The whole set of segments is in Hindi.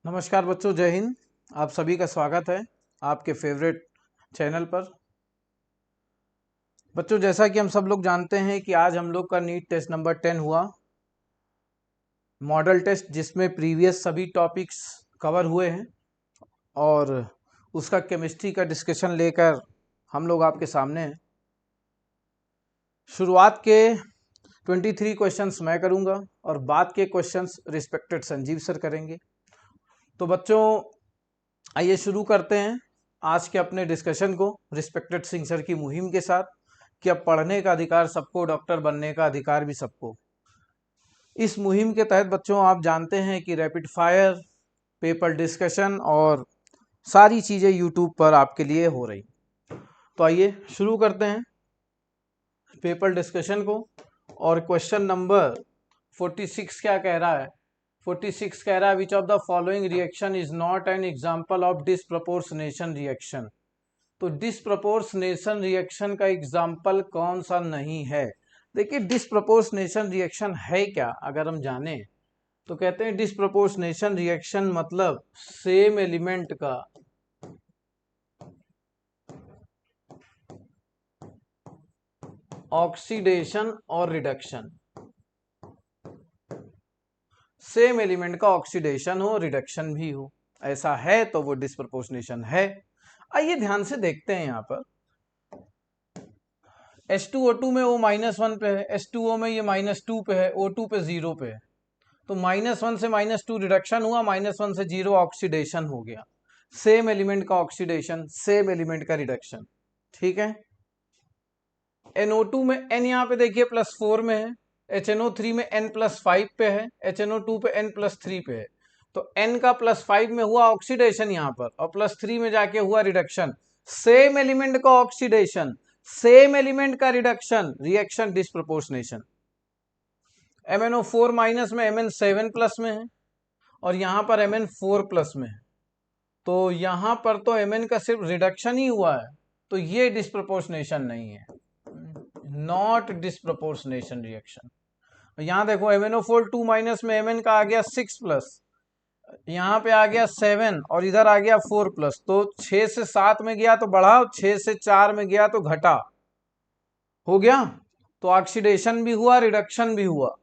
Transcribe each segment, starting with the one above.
नमस्कार बच्चों, जय हिंद। आप सभी का स्वागत है आपके फेवरेट चैनल पर। बच्चों, जैसा कि हम सब लोग जानते हैं कि आज हम लोग का नीट टेस्ट नंबर 10 हुआ, मॉडल टेस्ट, जिसमें प्रीवियस सभी टॉपिक्स कवर हुए हैं और उसका केमिस्ट्री का डिस्कशन लेकर हम लोग आपके सामने हैं। शुरुआत के 23 क्वेश्चंस मैं करूंगा और बाद के क्वेश्चंस रिस्पेक्टेड संजीव सर करेंगे। तो बच्चों, आइए शुरू करते हैं आज के अपने डिस्कशन को रिस्पेक्टेड सिंह सर की मुहिम के साथ कि अब पढ़ने का अधिकार सबको, डॉक्टर बनने का अधिकार भी सबको। इस मुहिम के तहत बच्चों आप जानते हैं कि रैपिड फायर, पेपर डिस्कशन और सारी चीज़ें यूट्यूब पर आपके लिए हो रही। तो आइए शुरू करते हैं पेपर डिस्कशन को। और क्वेश्चन नंबर 46 क्या कह रहा है? 46 कह रहा है which of the following reaction is not an example of disproportionation reaction. तो डिसप्रपोर्शनेशन रिएक्शन का एग्जाम्पल कौन सा नहीं है? देखिए, डिसप्रपोर्शनेशन रिएक्शन है क्या, अगर हम जाने तो कहते हैं डिसप्रपोर्शनेशन रिएक्शन मतलब सेम एलिमेंट का ऑक्सीडेशन और रिडक्शन। सेम एलिमेंट का ऑक्सीडेशन हो, रिडक्शन भी हो, ऐसा है तो वो डिसप्रपोर्शनेशन है। आइए ध्यान से देखते हैं। यहाँ पर H2O2 में वो -1 पे है, H2O में ये -2 पे है, O2 पे 0 पे है। तो -1 से -2 रिडक्शन हुआ, -1 से 0 ऑक्सीडेशन हो गया। सेम एलिमेंट का ऑक्सीडेशन, सेम एलिमेंट का रिडक्शन, ठीक है। NO2 में n यहाँ पे देखिए +4 में है, HNO3 में n+5 पे है, HNO2 पे n+3 पे है। तो n का +5 में हुआ ऑक्सीडेशन यहाँ पर और +3 में जाके हुआ रिडक्शन। सेम एलिमेंट का ऑक्सीडेशन, सेम एलिमेंट का reduction, reaction disproportionation. MnO4 minus में Mn7 प्लस में है और यहां पर Mn4 प्लस में है। तो यहां पर तो Mn का सिर्फ रिडक्शन ही हुआ है, तो ये डिसप्रपोर्शनेशन नहीं है, नॉट डिसप्रपोर्शनेशन रिएक्शन। यहां देखो MnO4 2 माइनस में Mn का आ गया 6 प्लस, यहाँ पे आ गया 7 और इधर आ गया 4 प्लस। तो 6 से 7 में गया तो बढ़ा, 6 से 4 में गया तो घटा, हो गया। तो ऑक्सीडेशन भी हुआ, रिडक्शन भी हुआ।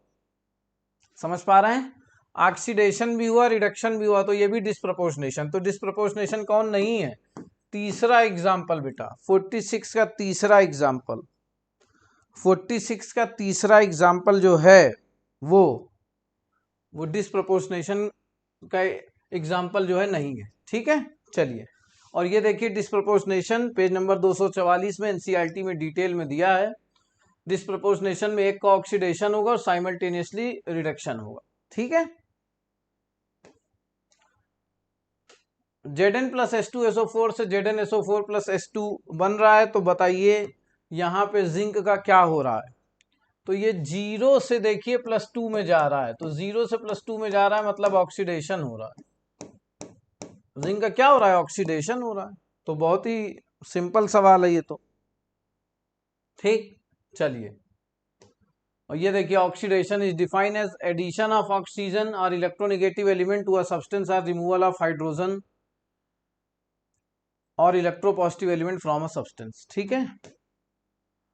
समझ पा रहे हैं? ऑक्सीडेशन भी हुआ, रिडक्शन भी हुआ, तो ये भी डिसप्रपोर्शनेशन। तो डिसप्रपोर्शनेशन कौन नहीं है? तीसरा एग्जाम्पल बेटा, 46 का तीसरा एग्जाम्पल, 46 का तीसरा एग्जाम्पल जो है वो डिसप्रपोर्शनेशन का एग्जाम्पल जो है नहीं है, ठीक है। चलिए, और ये देखिए डिसप्रपोर्शनेशन पेज नंबर 244 में एनसीईआरटी में डिटेल में दिया है। डिसप्रपोर्शनेशन में एक का ऑक्सीडेशन होगा और साइमल्टेनियसली रिडक्शन होगा, ठीक है। Zn+H2SO4 से ZnSO4+H2 बन रहा है, तो बताइए यहां पे जिंक का क्या हो रहा है? तो ये 0 से देखिए +2 में जा रहा है, तो 0 से +2 में जा रहा है मतलब ऑक्सीडेशन हो रहा है। जिंक का क्या हो रहा है? ऑक्सीडेशन हो रहा है। तो बहुत ही सिंपल सवाल है ये तो, ठीक। चलिए, और ये देखिए oxidation is defined as addition of oxygen और electronegative element to a substance और रिमूवल ऑफ हाइड्रोजन और electropositive element from a substance, ठीक है।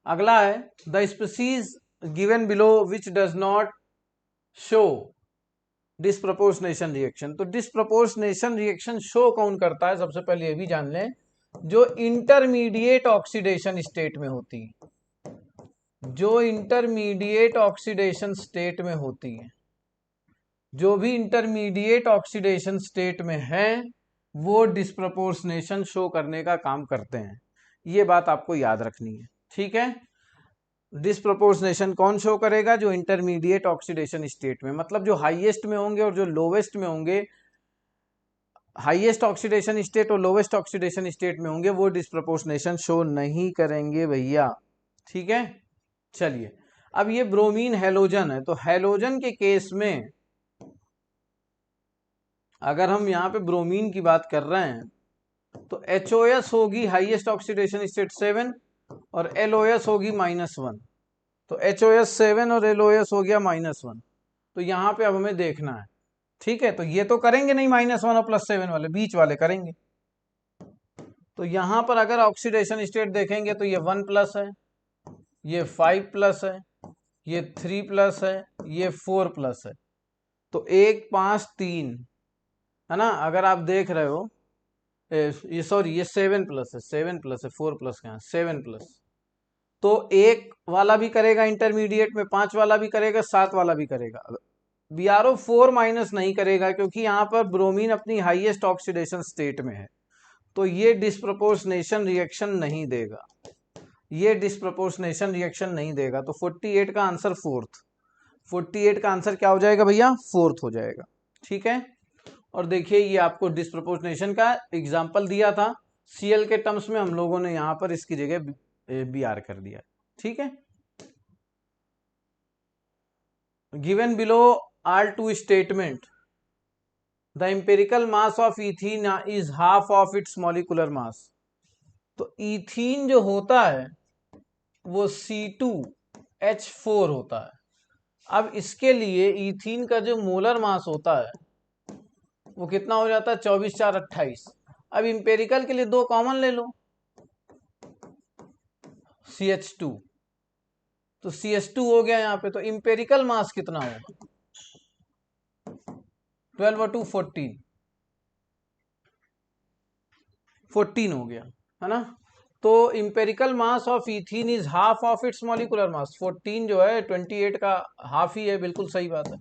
अगला है the species given below which does not show disproportionation reaction. तो डिसप्रपोर्शनेशन रिएक्शन शो कौन करता है? सबसे पहले ये भी जान लें, जो इंटरमीडिएट ऑक्सीडेशन स्टेट में होती है, जो इंटरमीडिएट ऑक्सीडेशन स्टेट में होती है, जो भी इंटरमीडिएट ऑक्सीडेशन स्टेट में है वो डिसप्रपोर्शनेशन शो करने का काम करते हैं। ये बात आपको याद रखनी है, ठीक है। डिसप्रोपोर्शनेशन कौन शो करेगा? जो इंटरमीडिएट ऑक्सीडेशन स्टेट में, मतलब जो हाईएस्ट में होंगे और जो लोवेस्ट में होंगे, हाईएस्ट ऑक्सीडेशन स्टेट और लोवेस्ट ऑक्सीडेशन स्टेट में होंगे, वो डिसप्रोपोर्शनेशन शो नहीं करेंगे भैया, ठीक है। चलिए, अब ये ब्रोमीन हैलोजन है, तो हैलोजन के केस में अगर हम यहाँ पे ब्रोमीन की बात कर रहे हैं तो HOS होगी हाईएस्ट ऑक्सीडेशन स्टेट 7 और LOS होगी -1। तो HOS 7 और LOS हो गया -1। तो यहाँ पे अब हमें देखना है ठीक है, तो ये तो करेंगे नहीं -1 और +7 वाले, बीच वाले करेंगे। तो यहां पर अगर ऑक्सीडेशन स्टेट देखेंगे तो ये 1+ है, ये 5+ है, ये 3+ है, ये 4+ है। तो 1 5 3 है ना। अगर आप देख रहे हो ये सॉरी ये 7+ है, 7+ है, 4+ कहाँ, 7+। तो 1 वाला भी करेगा इंटरमीडिएट में, 5 वाला भी करेगा, 7 वाला भी करेगा। BRO 4 माइनस नहीं करेगा क्योंकि यहाँ पर ब्रोमीन अपनी हाईएस्ट ऑक्सीडेशन स्टेट में है, तो ये डिस्प्रपोर्शनेशन रिएक्शन नहीं देगा, ये डिस्प्रपोर्शनेशन रिएक्शन नहीं देगा। तो 48 का आंसर 4th, 48 का आंसर क्या हो जाएगा भैया, 4th हो जाएगा। ठीक है, और देखिए ये आपको डिस्प्रपोर्शनेशन का एग्जाम्पल दिया था, Cl के टर्म्स में हम लोगों ने यहाँ पर इसकी जगह Br कर दिया। ठीक है, given below are two statement the empirical mass of ethene is half of its molecular mass. तो इथीन जो होता है वो C2H4 होता है। अब इसके लिए इथीन का जो मोलर मास होता है वो कितना हो जाता है, 24 4 28। अब इंपेरिकल के लिए 2 कॉमन ले लो, CH2, तो CH2 हो गया यहाँ पे। तो इंपेरिकल मास कितना होगा, 12 और 2 14, 14 हो गया, है ना। तो empirical mass of ethene is half of its molecular मास, 14 जो है 28 का हाफ ही है, बिल्कुल सही बात है।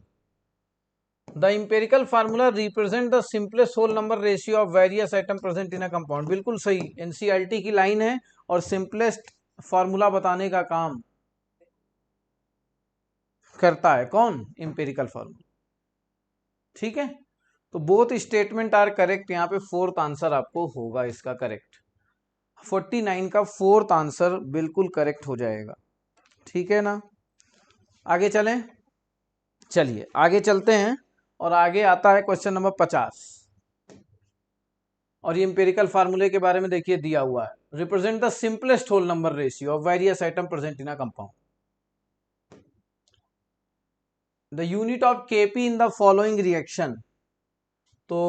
The empirical formula represent the simplest whole number ratio of various item present in a compound, बिल्कुल सही, NCERT की लाइन है, और सिंपलेस्ट फार्मूला बताने का काम करता है कौन, इंपेरिकल फार्मूला। ठीक है, तो बोथ स्टेटमेंट आर करेक्ट, यहाँ पे 4th आंसर आपको होगा इसका करेक्ट, 49 का 4th आंसर बिल्कुल करेक्ट हो जाएगा। ठीक है ना, आगे चलें, चलिए आगे चलते हैं, और आगे आता है क्वेश्चन नंबर 50, और ये इंपेरिकल फार्मूले के बारे में देखिए दिया हुआ है, represent the simplest whole number ratio of various item present in a compound, the unit of Kp in the following reaction. तो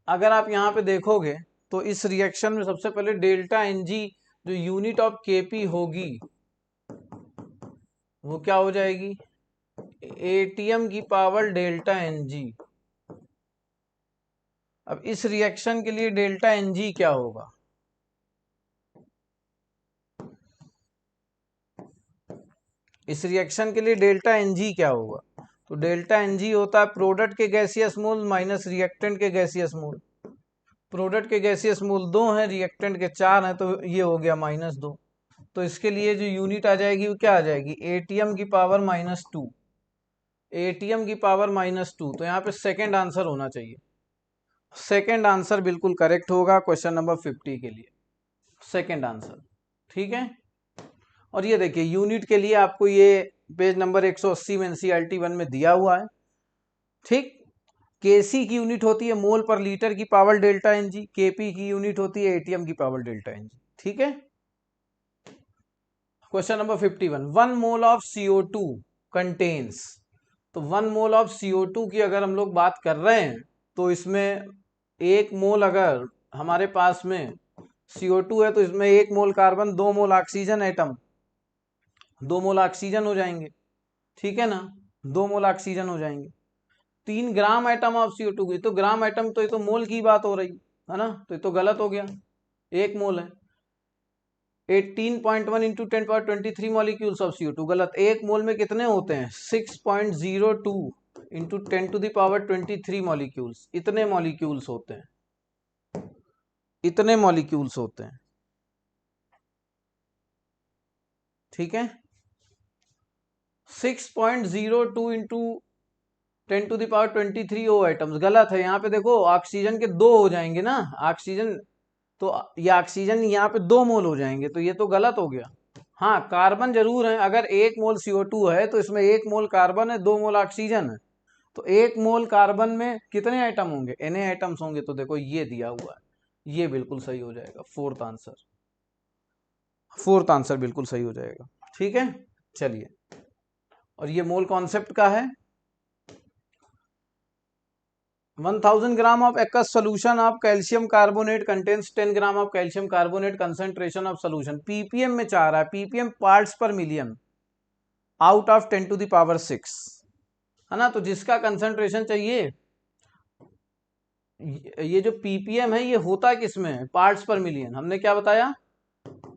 अगर आप यहाँ पे देखोगे तो इस रिएक्शन में सबसे पहले डेल्टा Ng जो यूनिट ऑफ Kp होगी वो क्या हो जाएगी, ATM की पावर डेल्टा Ng। अब इस रिएक्शन के लिए डेल्टा Ng क्या होगा, इस रिएक्शन के लिए डेल्टा Ng क्या होगा, तो डेल्टा Ng होता है प्रोडक्ट के गैसियस मोल माइनस रिएक्टेंट के गैसियस मोल। प्रोडक्ट के गैसियस मोल 2 हैं, रिएक्टेंट के 4 हैं, तो ये हो गया -2। तो इसके लिए जो यूनिट आ जाएगी वो क्या आ जाएगी, ATM की पावर -2, ATM की पावर -2। तो यहाँ पे सेकेंड आंसर होना चाहिए, सेकेंड आंसर बिल्कुल करेक्ट होगा क्वेश्चन नंबर 50 के लिए, सेकेंड आंसर। ठीक है, और ये देखिए यूनिट के लिए आपको ये पेज नंबर 180 में NCERT 1 में दिया हुआ है। ठीक, Kc की यूनिट होती है मोल पर लीटर की पावर डेल्टा Ng, Kp की यूनिट होती है ATM की पावर डेल्टा Ng। ठीक है, question number 51, 1 mole of CO2 contains. तो 1 मोल ऑफ CO2 की अगर हम लोग बात कर रहे हैं तो इसमें 1 मोल अगर हमारे पास में CO2 है तो इसमें 1 मोल कार्बन, 2 मोल ऑक्सीजन एटम, 2 मोल ऑक्सीजन हो जाएंगे। ठीक है ना, 2 मोल ऑक्सीजन हो जाएंगे। 3 ग्राम एटम ऑफ CO2 की, तो ग्राम एटम तो ये तो मोल की बात हो रही है ना, तो ये तो गलत हो गया, 1 मोल है। 18.1 इंटू 10⁻23 मॉलिक्यूल्स ऑफ CO2, गलत। 1 मोल में कितने होते हैं, 6.02 इंटू 10⁻23 मॉलिक्यूल्स, इतने मॉलिक्यूल्स होते हैं, इतने मॉलिक्यूल्स होते हैं। ठीक है, 6.02 इंटू 10⁻23 ओ एटम्स, गलत है। यहाँ पे देखो ऑक्सीजन के 2 हो जाएंगे ना, ऑक्सीजन, तो ये ऑक्सीजन यहाँ पे 2 मोल हो जाएंगे, तो ये तो गलत हो गया। हाँ, कार्बन जरूर है, अगर 1 मोल CO2 है तो इसमें 1 मोल कार्बन है, 2 मोल ऑक्सीजन है, तो 1 मोल कार्बन में कितने आइटम होंगे, Na आइटम्स होंगे। तो देखो ये दिया हुआ है, ये बिल्कुल सही हो जाएगा, 4th आंसर, 4th आंसर बिल्कुल सही हो जाएगा। ठीक है, चलिए, और ये मोल कॉन्सेप्ट का है, 1000 gram of aqueous solution of calcium carbonate contains 10 gram of calcium carbonate concentration of solution. ppm में चाह रहा है, ppm पार्ट्स पर million out of 10 to the power 6, है ना। तो जिसका कंसंट्रेशन चाहिए, ये जो ppm है ये होता किसमें, पार्ट्स पर मिलियन। हमने क्या बताया,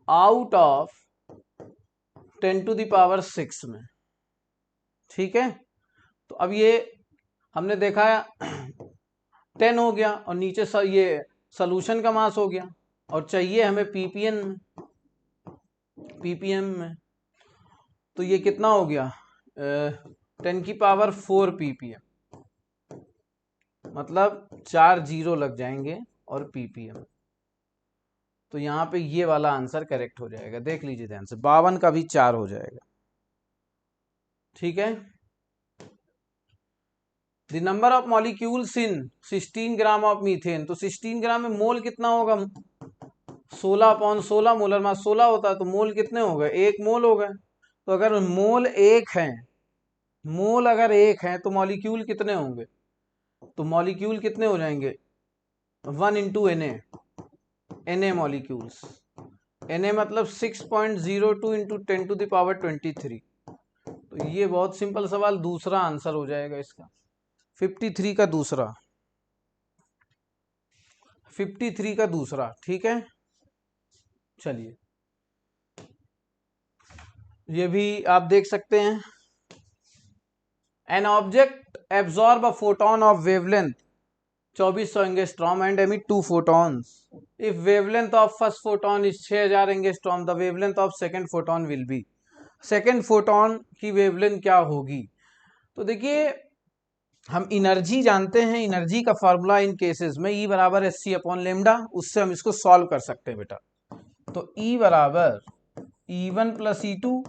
out of 10 to the power 6 में, ठीक है। तो अब ये हमने देखा 10 हो गया और नीचे ये सॉल्यूशन का मास हो गया, और चाहिए हमें पीपीएम में। तो ये कितना हो गया, 10 की पावर 4 ppm, मतलब 4 जीरो लग जाएंगे और ppm। तो यहाँ पे ये वाला आंसर करेक्ट हो जाएगा। देख लीजिए ध्यान से, 52 का भी 4 हो जाएगा, ठीक है। The number of molecules in 16 gram of methane, तो 16 ग्राम में मोल कितना होगा, 16/16 मोलर मास 16 होता है, तो मोल कितने हो गए, 1 मोल हो गए। तो अगर मोल 1 है, मोल अगर 1 है तो मॉलिक्यूल कितने होंगे, तो मॉलिक्यूल कितने हो जाएंगे, 1 इंटू Na मॉलिक्यूल्स। Na मतलब 6.02 इंटू 10 to the power 23। तो ये बहुत सिंपल सवाल, दूसरा आंसर हो जाएगा इसका, 53 का दूसरा, 53 का दूसरा, ठीक है। चलिए ये भी आप देख सकते हैं। An object absorb a photon of wavelength 2400 angstrom and emit 2 photons. If wavelength of first photon is 6000 angstrom, the wavelength of second photon will be, second photon की वेवलेंथ क्या होगी। तो देखिए हम एनर्जी जानते हैं, एनर्जी का फॉर्मूला इन केसेस में E बराबर hc/λ, उससे हम इसको सॉल्व कर सकते हैं बेटा। तो E बराबर E1 + E2,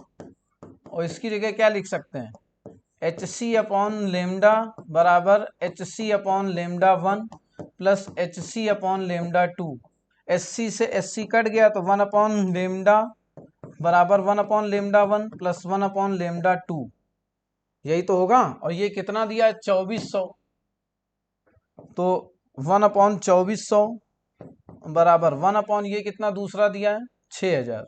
और इसकी जगह क्या लिख सकते हैं, hc/λ बराबर hc/λ1 प्लस hc/λ2। sc से sc कट गया तो 1/λ बराबर 1/λ1 प्लस 1/λ2, यही तो होगा। और ये कितना दिया है, 2400, तो 1/2400 बराबर 1/ ये कितना दूसरा दिया है 6000,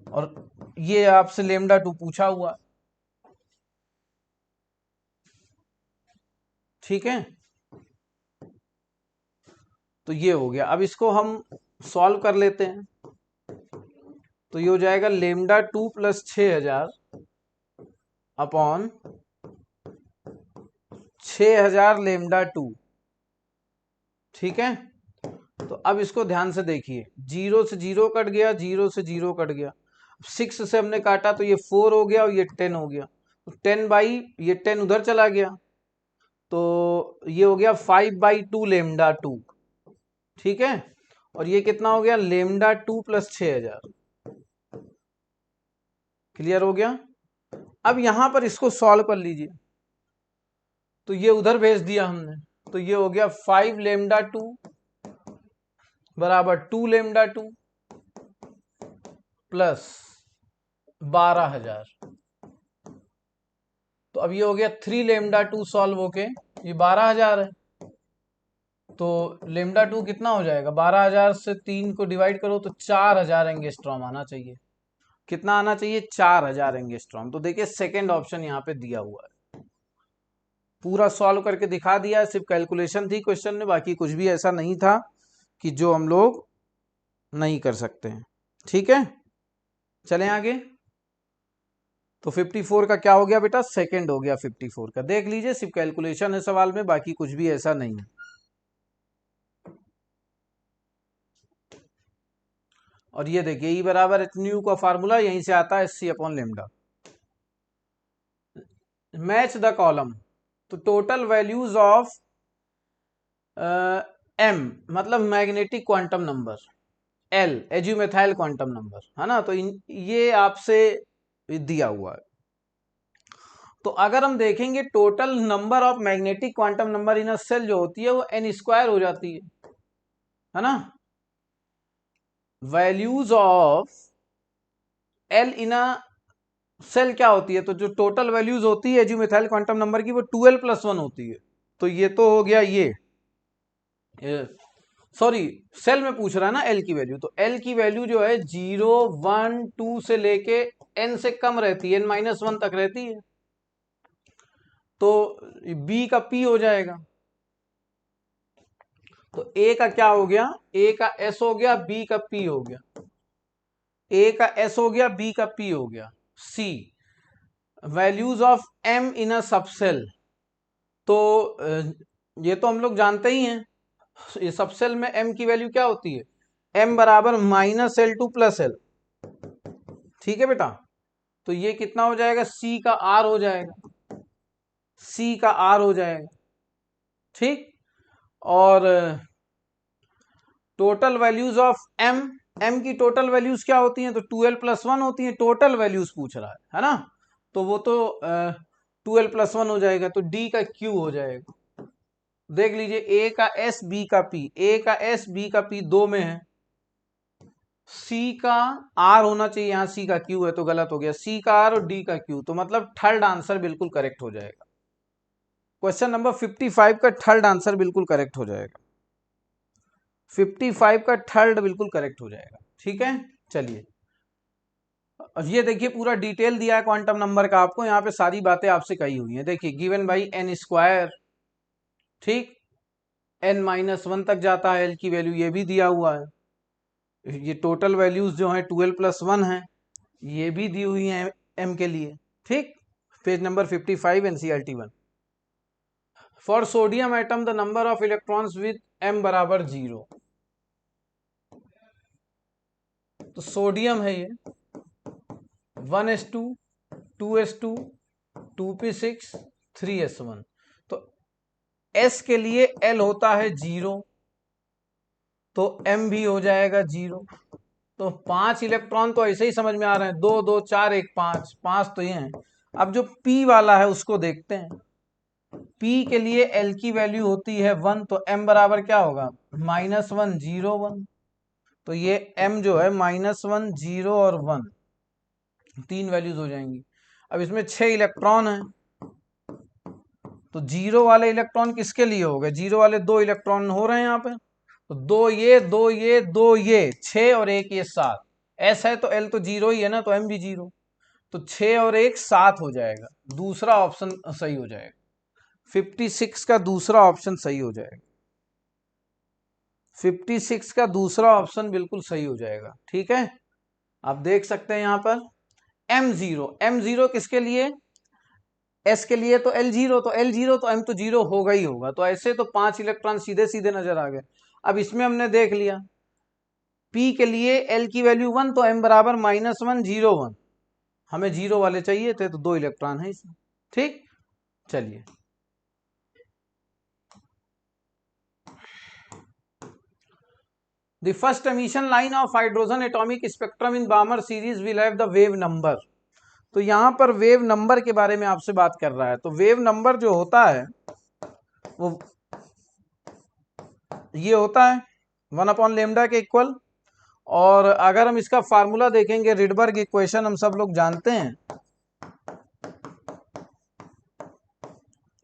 और ये आपसे λ2 पूछा हुआ, ठीक है। तो ये हो गया। अब इसको हम सॉल्व कर लेते हैं, तो ये हो जाएगा λ2 + 6000 अपॉन 6000 λ2, ठीक है। तो अब इसको ध्यान से देखिए, 0 से 0 कट गया, 0 से 0 कट गया, 6 से हमने काटा तो ये 4 हो गया और ये 10 हो गया, तो 10/, ये 10 उधर चला गया, तो ये हो गया 5/2 λ2, ठीक है। और ये कितना हो गया, λ2 + 6000, क्लियर हो गया। अब यहां पर इसको सॉल्व कर लीजिए, तो ये उधर भेज दिया हमने, तो ये हो गया 5 λ2 बराबर 2 λ2 प्लस 12000। तो अब ये हो गया 3 λ2 सॉल्व होके ये 12000 है, तो λ2 कितना हो जाएगा, 12000 से 3 को डिवाइड करो तो 4000 एंगस्ट्रॉम आना चाहिए। कितना आना चाहिए, 4000 एंगस्ट्रॉम। तो देखिए सेकंड ऑप्शन यहाँ पे दिया हुआ है, पूरा सॉल्व करके दिखा दिया है, सिर्फ कैलकुलेशन थी क्वेश्चन में, बाकी कुछ भी ऐसा नहीं था कि जो हम लोग नहीं कर सकते हैं, ठीक है। चलें आगे। तो 54 का क्या हो गया बेटा, सेकंड हो गया 54 का। देख लीजिए सिर्फ कैलकुलेशन है सवाल में, बाकी कुछ भी ऐसा नहीं है। और ये देखिए E बराबर hν का फार्मूला यहीं से आता है, hc/λ। मैच द कॉलम, तो टोटल वैल्यूज ऑफ m मतलब magnetic quantum number, L azimuthal quantum number, है ना। तो ये आपसे दिया हुआ है। तो अगर हम देखेंगे total number of magnetic quantum number in a shell जो होती है वो n² हो जाती है ना। Values of L in a shell क्या होती है, तो जो टोटल वैल्यूज होती है एज्यूमेथाइल क्वांटम नंबर की वो 2l + 1 होती है। तो ये तो हो गया ये सॉरी सेल में पूछ रहा है ना एल की वैल्यू, तो एल की वैल्यू जो है 0 1 2 से लेके एन से कम रहती है, n-1 तक रहती है, तो बी का पी हो जाएगा। तो ए का क्या हो गया, ए का एस हो गया, बी का पी हो गया, ए का एस हो गया, बी का पी हो गया। See values of M in a subshell, तो ये तो हम लोग जानते ही हैं, ये सबसेल में m की वैल्यू क्या होती है, m बराबर -L2 + L। ठीक है बेटा, तो ये कितना हो जाएगा, c का r हो जाएगा, c का r हो जाएगा। ठीक, और टोटल वैल्यूज ऑफ m की टोटल वैल्यूज क्या होती हैं, तो 2l + 1 होती हैं, टोटल वैल्यूज पूछ रहा है ना, तो वो तो 2l + 1 हो जाएगा, तो d का q हो जाएगा। देख लीजिए, ए का एस बी का पी, ए का एस बी का पी दो में है, सी का आर होना चाहिए, यहां सी का क्यू है तो गलत हो गया, सी का आर और डी का क्यू, तो मतलब थर्ड आंसर बिल्कुल करेक्ट हो जाएगा। क्वेश्चन नंबर 55 का थर्ड आंसर बिल्कुल करेक्ट हो जाएगा, 55 का थर्ड बिल्कुल करेक्ट हो जाएगा। ठीक है, चलिए ये देखिए पूरा डिटेल दिया है क्वांटम नंबर का आपको, यहाँ पे सारी बातें आपसे कही हुई हैं। देखिए गिवन बाई n², ठीक, n-1 तक जाता है एल की वैल्यू, ये भी दिया हुआ है। ये टोटल वैल्यूज जो हैं 2l + 1 है, ये भी दी हुई हैं m के लिए। ठीक, page number 55 NCERT 1। For sodium atom the number of electrons with m बराबर 0, तो सोडियम है ये 1s2 2s2 2p6 3s1, तो s के लिए l होता है 0, तो m भी हो जाएगा 0। तो 5 इलेक्ट्रॉन तो ऐसे ही समझ में आ रहे हैं, 2 2 4 1 5, 5 तो ये हैं। अब जो p वाला है उसको देखते हैं, p के लिए l की वैल्यू होती है 1, तो m बराबर क्या होगा, -1 0 1, तो ये m जो है -1 0 और 1, 3 वैल्यूज हो जाएंगी। अब इसमें 6 इलेक्ट्रॉन हैं, तो 0 वाले इलेक्ट्रॉन किसके लिए हो गए, 0 वाले 2 इलेक्ट्रॉन हो रहे हैं यहाँ पे, तो 2 ये 2 ये 2 ये 6 और 1 ये 7, s है तो l तो 0 ही है ना, तो m भी 0, तो 6 और 1 7 हो जाएगा, दूसरा ऑप्शन सही हो जाएगा, 56 का दूसरा ऑप्शन सही हो जाएगा, 56 का दूसरा ऑप्शन बिल्कुल सही हो जाएगा। ठीक है, आप देख सकते हैं यहाँ पर m0 किसके लिए, s के लिए तो l0, तो l0 तो m तो 0 होगा ही होगा, तो ऐसे तो 5 इलेक्ट्रॉन सीधे सीधे नजर आ गए। अब इसमें हमने देख लिया p के लिए l की वैल्यू 1, तो m बराबर -1 0 1, हमें 0 वाले चाहिए थे, तो 2 इलेक्ट्रॉन है इसमें। ठीक, चलिए The first emission line of hydrogen atomic spectrum in Balmer series will have the wave number। तो यहां पर वेव नंबर के बारे में आपसे बात कर रहा है, तो वेव नंबर जो होता है वो ये होता है 1/λ के इक्वल, और अगर हम इसका फार्मूला देखेंगे, रिडबर्ग इक्वेशन हम सब लोग जानते हैं,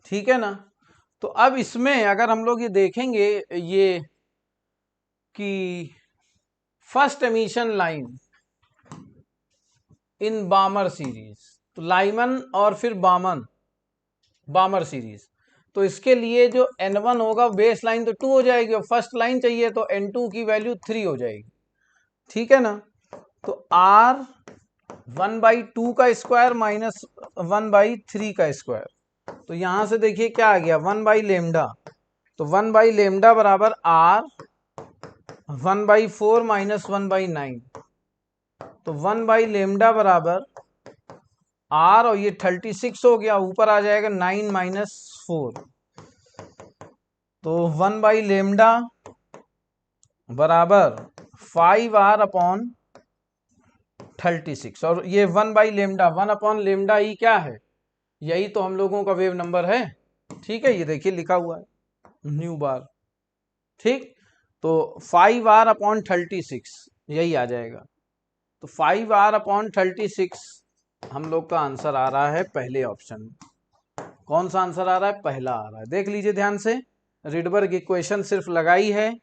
ठीक है ना। तो अब इसमें अगर हम लोग ये देखेंगे ये कि first emission line in बामर series, तो लाइमन और फिर बामर सीरीज, तो इसके लिए जो n1 होगा बेस लाइन तो 2 हो जाएगी, और फर्स्ट लाइन चाहिए तो n2 की वैल्यू 3 हो जाएगी। ठीक है ना, तो r 1/2 का स्क्वायर माइनस 1/3 का स्क्वायर, तो यहां से देखिए क्या आ गया 1/λ, तो 1/λ बराबर r 1/4 माइनस 1/9, तो 1/λ बराबर r, और ये 36 हो गया, ऊपर आ जाएगा 9 - 4, तो 1/λ बराबर 5r/36, और ये 1/λ 1/λ ही क्या है, यही तो हम लोगों का वेव नंबर है। ठीक है, ये देखिए लिखा हुआ है न्यू बार। ठीक, तो 5r/36 यही आ जाएगा, तो 5r/36 हम लोग का आंसर आ रहा है पहले ऑप्शन में। कौन सा आंसर आ रहा है? पहला आ रहा है। देख लीजिए ध्यान से, रिडबर्ग इक्वेशन सिर्फ लगाई है,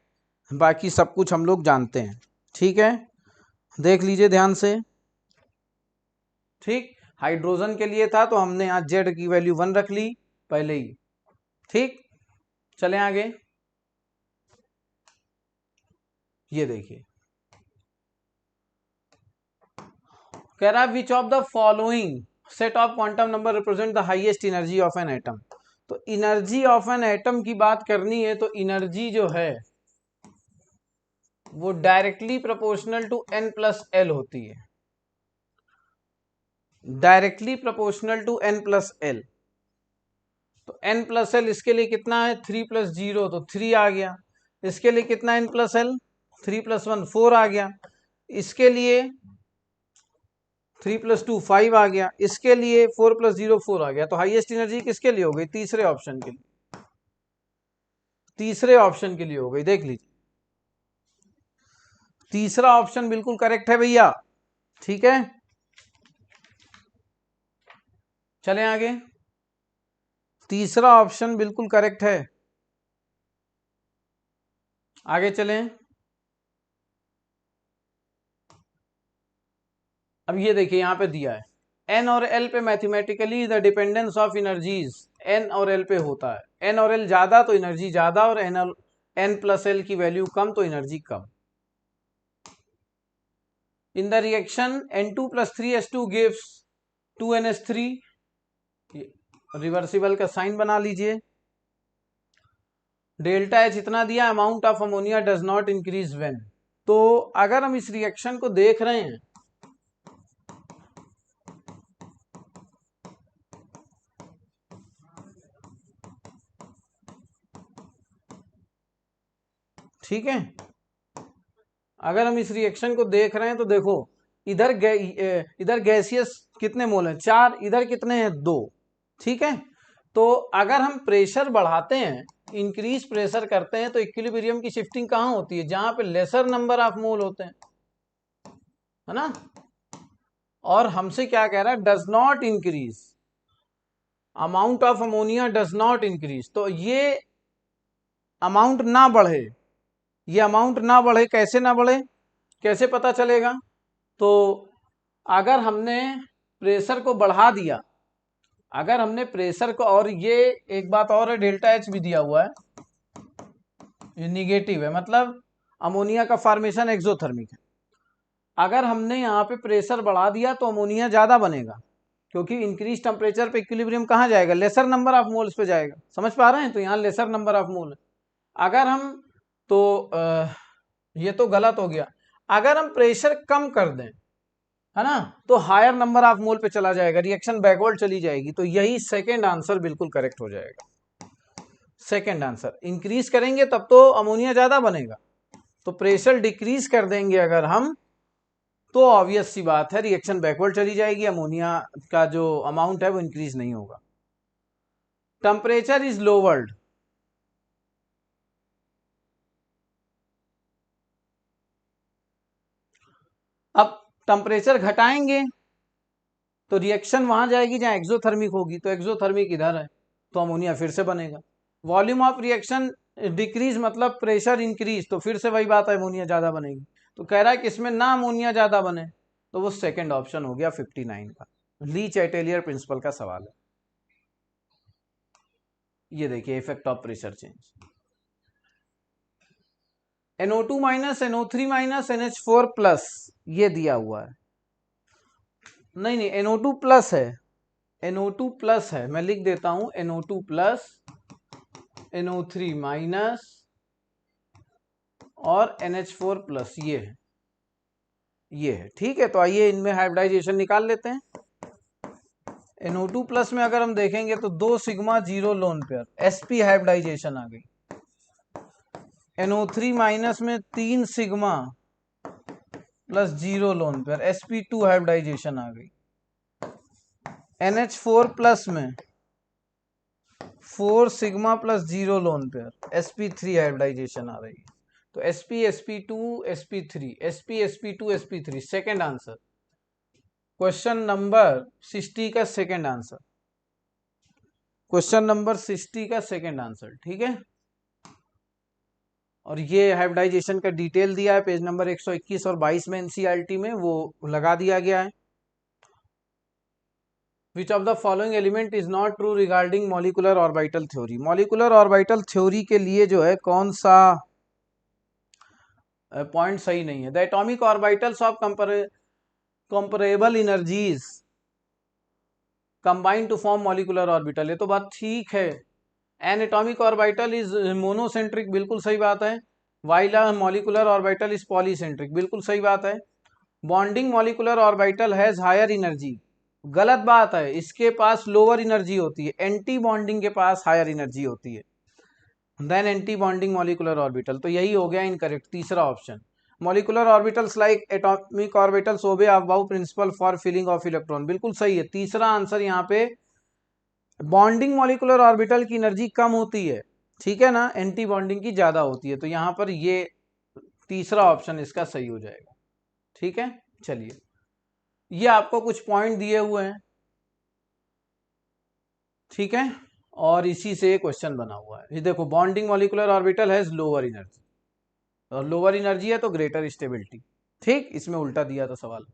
बाकी सब कुछ हम लोग जानते हैं। ठीक है, देख लीजिए ध्यान से। ठीक, हाइड्रोजन के लिए था तो हमने यहाँ जेड की वैल्यू 1 रख ली पहले ही। ठीक, चलें आगे। ये देखिए, कह रहा है which of the following set of quantum number represent the highest energy of an atom. तो एनर्जी ऑफ एन एटम की बात करनी है तो एनर्जी जो है वो directly proportional to n plus L होती है, directly proportional to n plus L. तो n प्लस एल इसके लिए कितना है? 3 प्लस 0 तो 3 आ गया। इसके लिए कितना n प्लस एल? 3 प्लस 1 4 आ गया। इसके लिए 3 प्लस 2 5 आ गया। इसके लिए 4 प्लस 0 4 आ गया। तो हाईएस्ट एनर्जी किसके लिए हो गई? तीसरे ऑप्शन के लिए, तीसरे ऑप्शन के लिए हो गई। देख लीजिए, तीसरा ऑप्शन बिल्कुल करेक्ट है भैया। ठीक है, चलें आगे। तीसरा ऑप्शन बिल्कुल करेक्ट है। आगे चलें। अब ये देखिए, यहां पे दिया है एन और एल पे mathematically the dependence of energies n और एल पे होता है। एन और एल ज्यादा तो एनर्जी ज्यादा, और एन प्लस एल की वैल्यू कम तो energy come. In the reaction N2 plus 3S2 gives 2NH3। Reversible का साइन बना लीजिए। डेल्टा एच इतना दिया, amount of ammonia does not increase when. तो अगर हम इस रिएक्शन को देख रहे हैं, ठीक है, अगर हम इस रिएक्शन को देख रहे हैं तो देखो, इधर गैसियस कितने मोल हैं? 4। इधर कितने हैं? 2। ठीक है, तो अगर हम प्रेशर बढ़ाते हैं, इंक्रीज प्रेशर करते हैं, तो इक्विलिब्रियम की शिफ्टिंग कहाँ होती है? जहां पे लेसर नंबर ऑफ मोल होते हैं, है ना। और हमसे क्या कह रहा है? Does not increase, amount of ammonia does not increase. तो ये अमाउंट ना बढ़े, ये अमाउंट ना बढ़े। कैसे ना बढ़े, कैसे पता चलेगा? तो अगर हमने प्रेशर को बढ़ा दिया, अगर हमने प्रेशर को, और ये एक बात और है, डेल्टा एच भी दिया हुआ है, ये निगेटिव है, मतलब अमोनिया का फॉर्मेशन एक्सोथर्मिक है। अगर हमने यहाँ पे प्रेशर बढ़ा दिया तो अमोनिया ज्यादा बनेगा, क्योंकि इंक्रीज टेम्परेचर पे इक्विलिब्रियम कहाँ जाएगा? लेसर नंबर ऑफ मोल्स पे जाएगा। समझ पा रहे हैं? तो यहाँ लेसर नंबर ऑफ मोल है। अगर हम तो ये तो गलत हो गया। अगर हम प्रेशर कम कर दें, है ना, तो हायर नंबर ऑफ मोल पे चला जाएगा, रिएक्शन बैकवर्ड चली जाएगी। तो यही सेकेंड आंसर बिल्कुल करेक्ट हो जाएगा। सेकेंड आंसर, इंक्रीज करेंगे तब तो अमोनिया ज्यादा बनेगा, तो प्रेशर डिक्रीज कर देंगे अगर हम, तो ऑब्वियस सी बात है रिएक्शन बैकवर्ड चली जाएगी, अमोनिया का जो अमाउंट है वो इंक्रीज नहीं होगा। टेम्परेचर इज लोवर्ड, अब टेम्परेचर घटाएंगे तो रिएक्शन वहां जाएगी जहां एक्सोथर्मिक होगी, तो एक्सोथर्मिक इधर है, तो अमोनिया फिर से बनेगा। वॉल्यूम ऑफ रिएक्शन डिक्रीज मतलब प्रेशर इंक्रीज, तो फिर से वही बात है, अमोनिया ज्यादा बनेगी। तो कह रहा है कि इसमें ना अमोनिया ज्यादा बने, तो वो सेकंड ऑप्शन हो गया 59 का। लीच एटेलियर प्रिंसिपल का सवाल है। ये देखिए effect of pressure change, NO2 minus NO3 minus NH4 plus, ये दिया हुआ है। नहीं नहीं, NO2 प्लस है, NO2 प्लस है, मैं लिख देता हूं, NO2 प्लस, NO3 माइनस और NH4 प्लस, ये है, ये है। ठीक है, तो आइए इनमें हाइब्रिडाइजेशन निकाल लेते हैं। NO2 प्लस में अगर हम देखेंगे तो 2 sigma 0 lone pair, sp hybridisation आ गई। NO3 माइनस में 3 sigma plus 0 lone pair, sp2 hybridisation आ गई। NH4 प्लस में 4 sigma plus 0 lone pair, sp3 hybridisation आ रही है। तो sp sp2 sp3 sp sp2 sp3, second answer, question number 60 का सेकेंड आंसर। क्वेश्चन नंबर 60 का सेकंड आंसर, ठीक है। और ये हाइब्रिडाइजेशन का डिटेल दिया है पेज नंबर 121 और 22 में एनसीईआरटी में, वो लगा दिया गया है। Which of the following element is not true regarding molecular orbital theory? molecular orbital theory के लिए जो है कौन सा पॉइंट सही नहीं है? The atomic orbitals of comparable energies combine to form molecular orbital, ये तो बात ठीक है। An atomic orbital is monocentric, बिल्कुल सही बात है। While a molecular orbital is polycentric, बिल्कुल सही बात है। Bonding molecular orbital has higher energy, गलत बात है, इसके पास लोअर एनर्जी होती है। एंटी बॉन्डिंग के पास हायर एनर्जी होती है then anti bonding molecular orbital, तो यही हो गया इनकरेक्ट, तीसरा option. Molecular orbitals like atomic orbitals obey aufbau principle for filling of electron, बिल्कुल सही है। तीसरा आंसर यहाँ पे बॉन्डिंग मॉलिकुलर ऑर्बिटल की एनर्जी कम होती है, ठीक है ना, एंटी बॉन्डिंग की ज्यादा होती है, तो यहाँ पर ये तीसरा ऑप्शन इसका सही हो जाएगा, ठीक है। चलिए, ये आपको कुछ पॉइंट दिए हुए हैं, ठीक है, और इसी से क्वेश्चन बना हुआ है। ये देखो, bonding molecular orbital has lower energy, और लोअर एनर्जी है तो ग्रेटर स्टेबिलिटी, ठीक, इसमें उल्टा दिया था सवाल।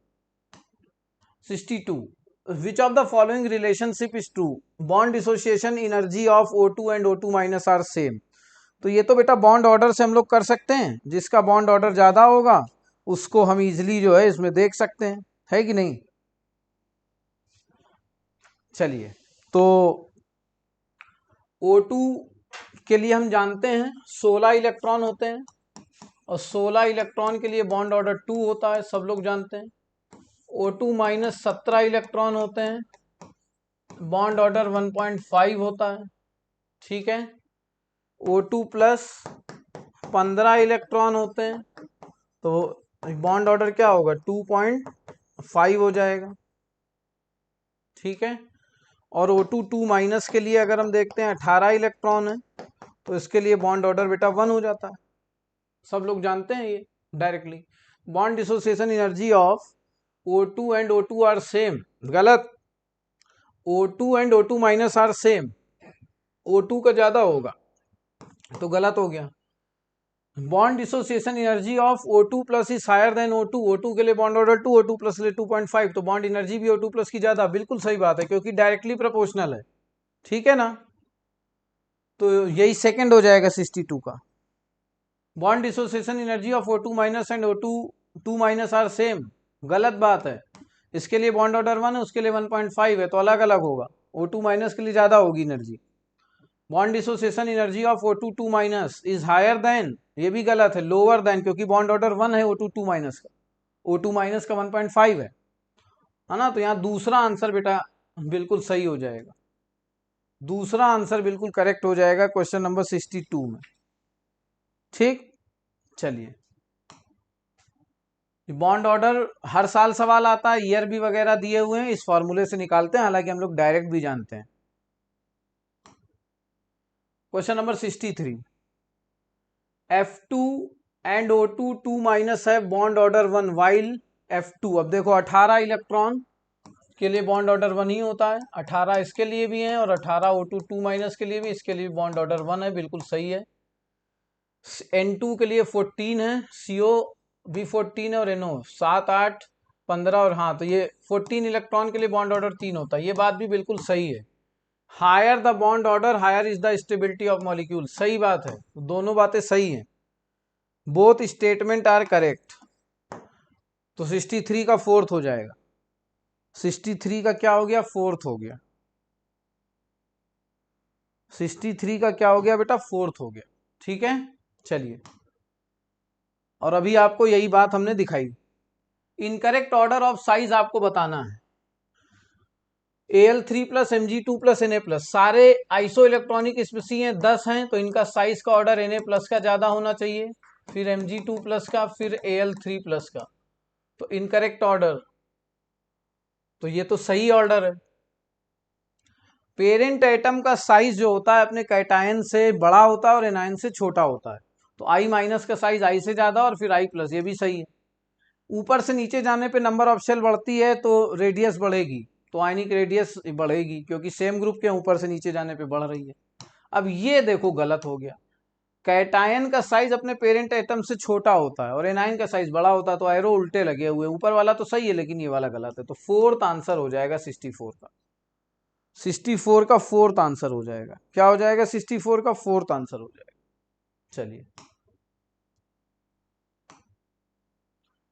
62, which of the following relationship is true? Bond dissociation energy of O2 and O2 minus are same, तो ये तो बेटा बॉन्ड ऑर्डर से हम लोग कर सकते हैं, जिसका बॉन्ड ऑर्डर ज्यादा होगा उसको हम इजिली जो है इसमें देख सकते हैं, है कि नहीं। चलिए, तो O2 के लिए हम जानते हैं 16 इलेक्ट्रॉन होते हैं, और 16 इलेक्ट्रॉन के लिए बॉन्ड ऑर्डर 2 होता है, सब लोग जानते हैं। O2 माइनस 17 इलेक्ट्रॉन होते हैं, बॉन्ड ऑर्डर 1.5 होता है, ठीक है। O2 प्लस 15 इलेक्ट्रॉन होते हैं, तो बॉन्ड ऑर्डर क्या होगा, 2.5 हो जाएगा, ठीक है। और O2 2 माइनस के लिए अगर हम देखते हैं 18 इलेक्ट्रॉन है, तो इसके लिए बॉन्ड ऑर्डर बेटा 1 हो जाता है, सब लोग जानते हैं ये directly. Bond dissociation energy of O2 and O2 are same, गलत। O2 and O2 minus are same, O2 का ज्यादा होगा, तो गलत हो गया। Bond dissociation energy of O2 plus is higher than O2, O2 के लिए बॉन्ड ऑर्डर 2, O2 प्लस ले 2.5, तो बॉन्ड एनर्जी भी O2 प्लस की ज्यादा, बिल्कुल सही बात है, क्योंकि डायरेक्टली प्रोपोर्शनल है, ठीक है ना। तो यही सेकंड हो जाएगा 62 का। Bond dissociation energy of O2 minus and O2 2 minus are same, गलत बात है, इसके लिए बॉन्ड ऑर्डर 1 है, उसके लिए 1.5 है, तो अलग अलग होगा, O2 माइनस के लिए ज्यादा होगी energy. Bond dissociation energy of O2 2 minus is higher than, ये भी गलत है, लोअर देन, क्योंकि बॉन्ड ऑर्डर 1 है O2 2 माइनस का, O2 माइनस का 1.5 है ना। तो यहाँ दूसरा आंसर बेटा बिल्कुल सही हो जाएगा, दूसरा आंसर बिल्कुल करेक्ट हो जाएगा क्वेश्चन नंबर 62 में, ठीक। चलिए, बॉन्ड ऑर्डर हर साल सवाल आता है, ईयर भी वगैरह दिए हुए हैं, इस फॉर्मूले से निकालते हैं, हालांकि हम लोग डायरेक्ट भी जानते हैं। Question number 63, F2 and O2 2 minus है बॉन्ड ऑर्डर 1 वाइल F2, अब देखो 18 इलेक्ट्रॉन के लिए बॉन्ड ऑर्डर 1 ही होता है, 18 इसके लिए भी है, और 18 O2 2 माइनस के लिए भी, इसके लिए बॉन्ड ऑर्डर 1 है, बिल्कुल सही है। N2 के लिए 14 है, CO भी 14 है, और NO 7 8 15, और हाँ, तो ये 14 इलेक्ट्रॉन के लिए बॉन्ड ऑर्डर 3 होता है, ये बात भी बिल्कुल सही है। Higher the bond order higher is the stability of molecule, सही बात है, दोनों बातें सही हैं, बोथ स्टेटमेंट आर करेक्ट। तो 63 का फोर्थ हो जाएगा, 63 का क्या हो गया, फोर्थ हो गया, 63 का क्या हो गया बेटा, फोर्थ हो गया, ठीक है। चलिए, और अभी आपको यही बात हमने दिखाई, इनकरेक्ट ऑर्डर ऑफ साइज आपको बताना है। Al3 plus Mg2 plus Na plus, सारे आइसो इलेक्ट्रॉनिक स्पीसी हैं, 10 हैं, तो इनका साइज का ऑर्डर Na प्लस का ज्यादा होना चाहिए, फिर Mg2 प्लस का, फिर Al3 प्लस का, तो इनकरेक्ट ऑर्डर, तो ये तो सही ऑर्डर है। पेरेंट एटम का साइज जो होता है अपने कैटायन से बड़ा होता है और एनायन से छोटा होता है, तो I माइनस का साइज I से ज्यादा और फिर I प्लस, ये भी सही है। ऊपर से नीचे जाने पे नंबर ऑफ शेल बढ़ती है तो रेडियस बढ़ेगी, तो आयनिक रेडियस बढ़ेगी, क्योंकि सेम ग्रुप के ऊपर से नीचे जाने पे बढ़ रही है। अब ये देखो गलत हो गया, कैटायन का साइज अपने पेरेंट एटम से छोटा होता है और एनायन का साइज बड़ा होता है, तो एरो उल्टे लगे हुए, ऊपर वाला तो सही है लेकिन ये वाला गलत है। तो फोर्थ आंसर हो जाएगा 64 का, 64 का फोर्थ आंसर हो जाएगा। क्या हो जाएगा? 64 का फोर्थ आंसर हो जाएगा। चलिए,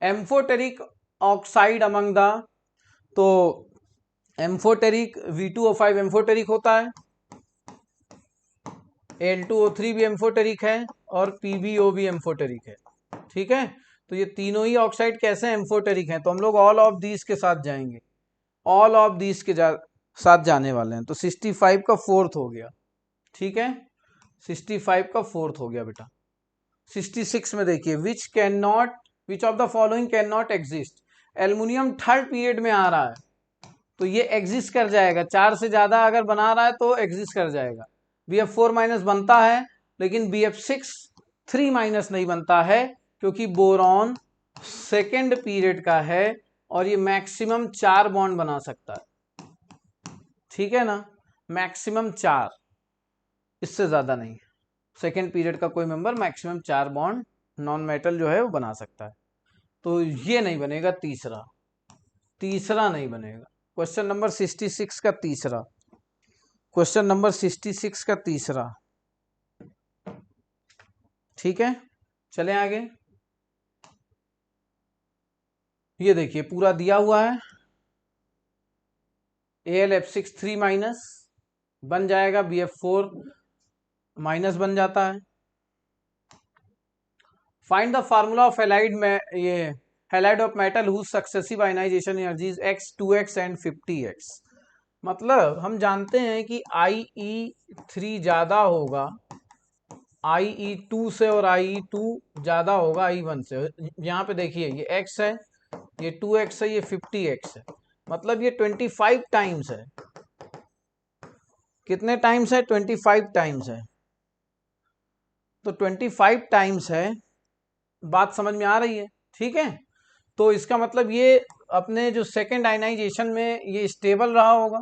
एम्फोटेरिक ऑक्साइड अमंग द, तो एम्फोटेरिक V2O5 एम्फोटेरिक होता है, Al2O3 भी एम्फोटेरिक है और PbO भी एम्फोटेरिक है। ठीक है, तो ये तीनों ही ऑक्साइड कैसे एम्फोटेरिक हैं, तो हम लोग ऑल ऑफ दीज के साथ जाएंगे, ऑल ऑफ दीज के साथ जाने वाले हैं। तो 65 का फोर्थ हो गया। ठीक है, 65 का फोर्थ हो गया बेटा। 66 में देखिए, विच of the following can not exist. Aluminium third period में आ रहा है तो ये एग्जिस्ट कर जाएगा, 4 से ज्यादा अगर बना रहा है तो एग्जिस्ट कर जाएगा। BF4 माइनस बनता है लेकिन BF6 3 माइनस नहीं बनता है, क्योंकि बोरॉन सेकेंड पीरियड का है और ये मैक्सिमम 4 बॉन्ड बना सकता है। ठीक है ना, मैक्सिमम 4, इससे ज्यादा नहीं। सेकेंड पीरियड का कोई member maximum 4 bond non metal जो है वो बना सकता है। तो ये नहीं बनेगा, तीसरा नहीं बनेगा। क्वेश्चन नंबर 66 का तीसरा, क्वेश्चन नंबर 66 का तीसरा। ठीक है, चलें आगे। ये देखिए पूरा दिया हुआ है, AlF6 3 माइनस बन जाएगा, BF4 माइनस बन जाता है। Find the formula of halide में, ये halide of metal whose successive ionization energies x 2x and 50x। मतलब हम जानते हैं कि IE3 ज्यादा होगा IE2 से और IE2 ज्यादा होगा I1 से। यहाँ पे देखिए ये x है, ये 2x है, ये 50x है, मतलब ये 25 टाइम्स है। कितने टाइम्स है? 25 टाइम्स है। तो 25 टाइम्स है, बात समझ में आ रही है? ठीक है, तो इसका मतलब ये अपने जो सेकेंड आयनाइजेशन में ये स्टेबल रहा होगा,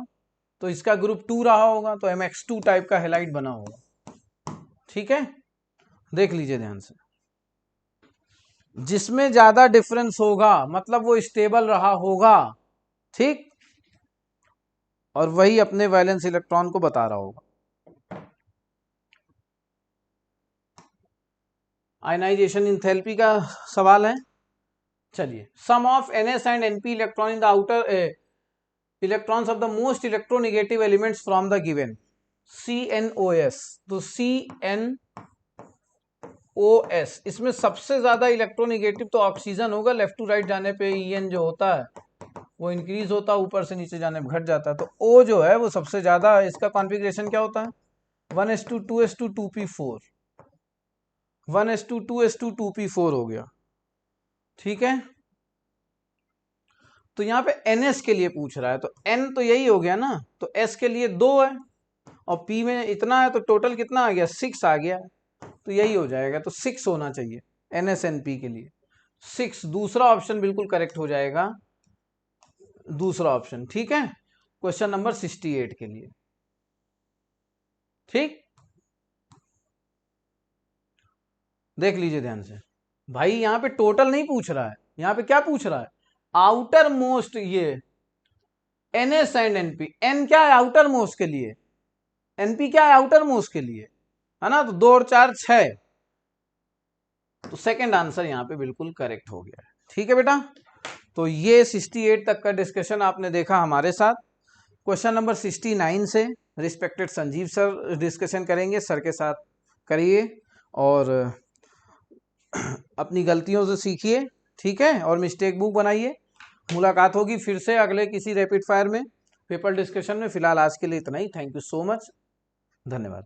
तो इसका ग्रुप 2 रहा होगा, तो MX2 टाइप का हैलाइड बना होगा। ठीक है, देख लीजिए ध्यान से, जिसमें ज्यादा डिफरेंस होगा मतलब वो स्टेबल रहा होगा। ठीक, और वही अपने वैलेंस इलेक्ट्रॉन को बता रहा होगा। आयनाइजेशन इंथैल्पी का सवाल है। चलिए, sum of NS and NP electron in the outer electrons of the most electronegative elements from the given CNOS। तो CNOS इसमें सबसे ज्यादा इलेक्ट्रोनेगेटिव तो ऑक्सीजन होगा, लेफ्ट टू राइट जाने पे EN जो होता है वो इंक्रीज होता है, ऊपर से नीचे जाने पे घट जाता है। तो O जो है वो सबसे ज्यादा, इसका कॉन्फ़िगरेशन क्या होता है? 1s2 2s2 2p4, 1s2 2s2 2p4 हो गया। ठीक है, तो यहाँ पे NS के लिए पूछ रहा है, तो N तो यही हो गया ना, तो S के लिए 2 है और P में इतना है, तो टोटल कितना आ गया? 6 आ गया, तो यही हो जाएगा। तो 6 होना चाहिए NSNP के लिए, 6। दूसरा ऑप्शन बिल्कुल करेक्ट हो जाएगा, दूसरा ऑप्शन। ठीक है, क्वेश्चन नंबर 68 के लिए। ठीक, देख लीजिए ध्यान से भाई, यहां पे टोटल नहीं पूछ रहा है, यहां पे क्या पूछ रहा है? आउटर मोस्ट, ये NS एंड NP। N क्या है? आउटर मोस्ट के लिए। NP क्या है? आउटर मोस्ट के लिए, है ना। तो 2 और 4 6, तो सेकंड आंसर यहाँ पे बिल्कुल करेक्ट हो गया है। ठीक है बेटा, तो ये 68 तक का डिस्कशन आपने देखा हमारे साथ। क्वेश्चन नंबर 69 से रिस्पेक्टेड संजीव सर डिस्कशन करेंगे, सर के साथ करिए और अपनी गलतियों से सीखिए। ठीक है, और मिस्टेक बुक बनाइए। मुलाकात होगी फिर से अगले किसी रैपिड फायर में, पेपर डिस्कशन में। फिलहाल आज के लिए इतना ही। थैंक यू सो मच, धन्यवाद।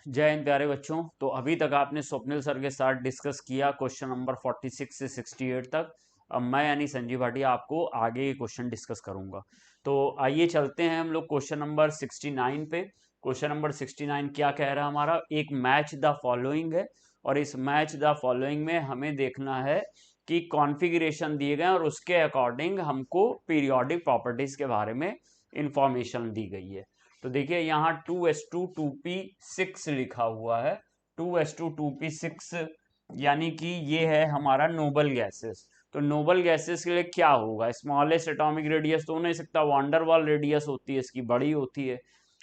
जय हिंद प्यारे बच्चों। तो अभी तक आपने स्वप्निल सर के साथ डिस्कस किया क्वेश्चन नंबर 46 से 68 तक। अब मैं यानी संजीव भाटिया आपको आगे ये क्वेश्चन डिस्कस करूंगा। तो आइए चलते हैं हम लोग क्वेश्चन नंबर 69 पे। क्वेश्चन नंबर 69 क्या कह रहा है हमारा? एक मैच द फॉलोइंग है और इस मैच द फॉलोइंग में हमें देखना है की कॉन्फ़िगरेशन दिए गए और उसके अकॉर्डिंग हमको पीरियोडिक प्रॉपर्टीज के बारे में इंफॉर्मेशन दी गई है। तो देखिए यहाँ 2s2 2p6 लिखा हुआ है। 2s2 2p6 यानी कि ये है हमारा नोबल गैसेस। तो नोबल गैसेस के लिए क्या होगा? स्मॉलेस्ट एटॉमिक रेडियस तो हो नहीं सकता, वांडर वाल रेडियस होती है इसकी, बड़ी होती है।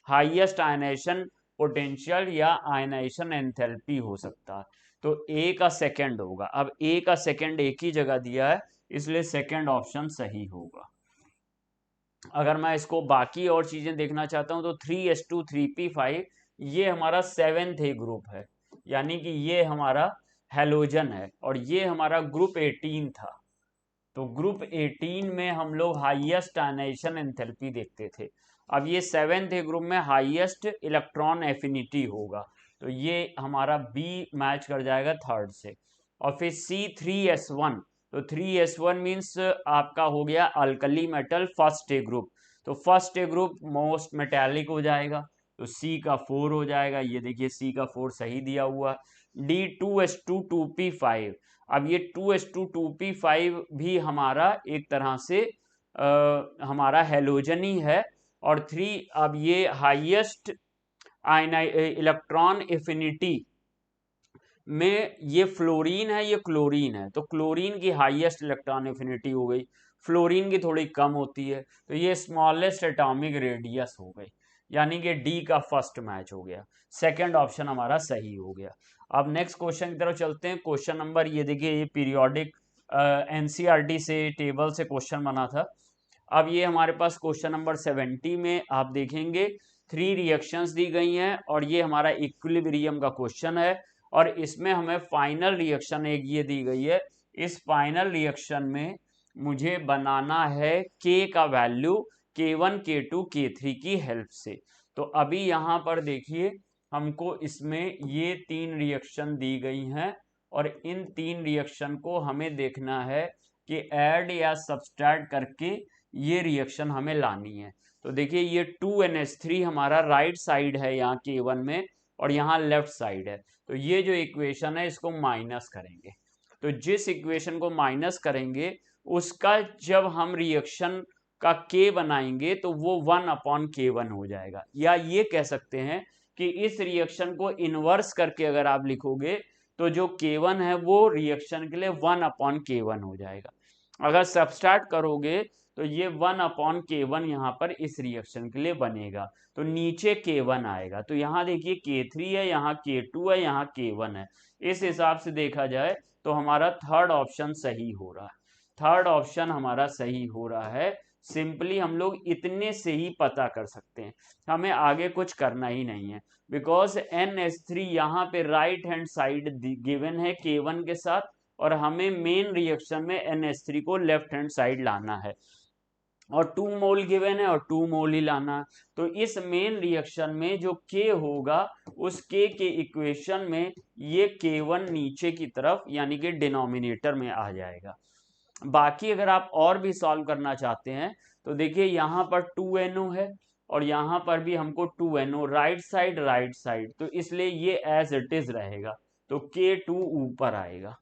हाईएस्ट आयनाइजेशन पोटेंशियल या आयनाइजेशन एंथैल्पी हो सकता है। तो ए का सेकंड होगा। अब ए का सेकंड एक ही जगह दिया है, इसलिए सेकंड ऑप्शन सही होगा। अगर मैं इसको बाकी और चीजें देखना चाहता हूं तो 3s2 3p5 ये हमारा 7th ए ग्रुप है, यानी कि ये हमारा हेलोजन है और ये हमारा ग्रुप 18 था। तो ग्रुप 18 में हम लोग हाईएस्ट आयनाइजेशन एंथैल्पी देखते थे। अब ये 7th ए ग्रुप में हाईएस्ट इलेक्ट्रॉन एफिनिटी होगा, तो ये हमारा बी मैच कर जाएगा थर्ड से। और फिर C3s1, तो 3s1 मीन्स आपका हो गया alkali metal first A group. तो first A group most metallic हो जाएगा, तो C का 4 हो जाएगा। ये देखिए C का 4 सही दिया हुआ। D2s2 2p5, अब ये 2s2 2p5 भी हमारा एक तरह से हमारा हेलोजन ही है। और 3, अब ये हाईएस्ट इलेक्ट्रॉन एफिनिटी में ये फ्लोरीन है, ये क्लोरीन है। तो क्लोरीन की हाईएस्ट इलेक्ट्रॉन एफिनिटी हो गई, फ्लोरीन की थोड़ी कम होती है, तो ये स्मॉलेस्ट एटॉमिक रेडियस हो गई, यानी कि डी का फर्स्ट मैच हो गया। सेकंड ऑप्शन हमारा सही हो गया। अब नेक्स्ट क्वेश्चन की तरफ चलते हैं। क्वेश्चन नंबर, ये देखिए ये पीरियोडिक एनसीईआरटी से टेबल से क्वेश्चन बना था। अब ये हमारे पास क्वेश्चन नंबर 70 में आप देखेंगे 3 रिएक्शंस दी गई हैं और ये हमारा इक्विलिब्रियम का क्वेश्चन है और इसमें हमें फाइनल रिएक्शन एक ये दी गई है। इस फाइनल रिएक्शन में मुझे बनाना है K का वैल्यू K1 K2 K3 की हेल्प से। तो अभी यहाँ पर देखिए हमको इसमें ये 3 रिएक्शन दी गई हैं और इन 3 रिएक्शन को हमें देखना है कि ऐड या सब्सट्रैक्ट करके ये रिएक्शन हमें लानी है। तो देखिए ये 2NH3 हमारा राइट साइड है यहाँ K1 में और यहाँ लेफ्ट साइड है। तो ये जो इक्वेशन है इसको माइनस करेंगे। तो जिस इक्वेशन को माइनस करेंगे उसका जब हम रिएक्शन का K बनाएंगे तो वो 1/K1 हो जाएगा। या ये कह सकते हैं कि इस रिएक्शन को इनवर्स करके अगर आप लिखोगे तो जो K1 है वो रिएक्शन के लिए 1/K1 हो जाएगा। अगर सब्सट्रैक्ट करोगे तो ये 1/K1 यहाँ पर इस रिएक्शन के लिए बनेगा, तो नीचे K1 आएगा। तो यहाँ देखिए K3 है, यहाँ K2 है, यहाँ K1 है। इस हिसाब से देखा जाए तो हमारा थर्ड ऑप्शन सही हो रहा है। थर्ड ऑप्शन हमारा सही हो रहा है। सिंपली हम लोग इतने से ही पता कर सकते हैं, हमें आगे कुछ करना ही नहीं है। बिकॉज NH3 यहाँ पे राइट हैंड साइड गिवन है K1 के साथ और हमें मेन रिएक्शन में NH3 को लेफ्ट हैंड साइड लाना है और 2 मोल गिवन है और 2 मोल ही लाना। तो इस मेन रिएक्शन में जो K होगा उस K के इक्वेशन में ये K1 नीचे की तरफ यानी कि डिनोमिनेटर में आ जाएगा। बाकी अगर आप और भी सॉल्व करना चाहते हैं तो देखिए यहाँ पर 2NO है और यहाँ पर भी हमको 2NO, राइट साइड, तो इसलिए ये एज इट इज रहेगा। तो K2 ऊपर आएगा,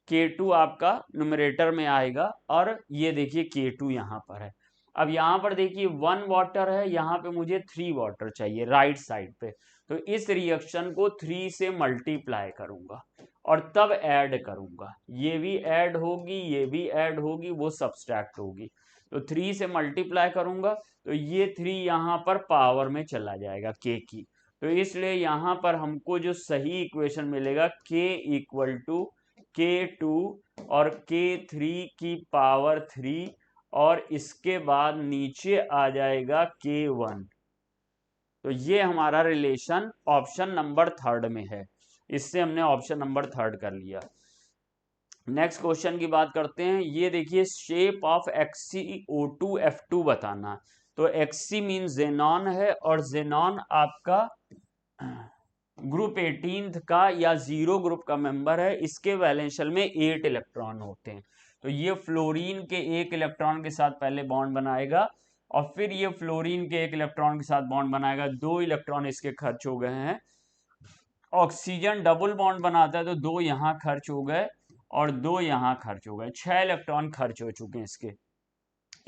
K2 आपका न्यूमरेटर में आएगा और ये देखिए K2 यहाँ पर है। अब यहाँ पर देखिए 1 वाटर है, यहाँ पे मुझे 3 वाटर चाहिए राइट साइड पे। तो इस रिएक्शन को 3 से मल्टीप्लाई करूंगा और तब ऐड करूंगा। ये भी ऐड होगी, ये भी ऐड होगी, वो सब्सट्रैक्ट होगी। तो 3 से मल्टीप्लाई करूंगा तो ये 3 यहाँ पर पावर में चला जाएगा K की। तो इसलिए यहाँ पर हमको जो सही इक्वेशन मिलेगा K इक्वल टू K2 और K3 की पावर 3 और इसके बाद नीचे आ जाएगा K1। तो ये हमारा रिलेशन ऑप्शन नंबर थर्ड में है। इससे हमने ऑप्शन नंबर थर्ड कर लिया। नेक्स्ट क्वेश्चन की बात करते हैं। ये देखिए शेप ऑफ XCO2F2 बताना। तो Xc मीन जेनॉन है और जेनॉन आपका ग्रुप 18 का या 0 ग्रुप का मेंबर है। इसके वैलेंशियल में 8 इलेक्ट्रॉन होते हैं। तो ये फ्लोरीन के 1 इलेक्ट्रॉन के साथ पहले बॉन्ड बनाएगा और फिर ये फ्लोरीन के 1 इलेक्ट्रॉन के साथ बॉन्ड बनाएगा। 2 इलेक्ट्रॉन इसके खर्च हो गए हैं। ऑक्सीजन डबल बॉन्ड बनाता है तो 2 यहाँ खर्च हो गए और 2 यहाँ खर्च हो गए, 6 इलेक्ट्रॉन खर्च हो चुके हैं इसके।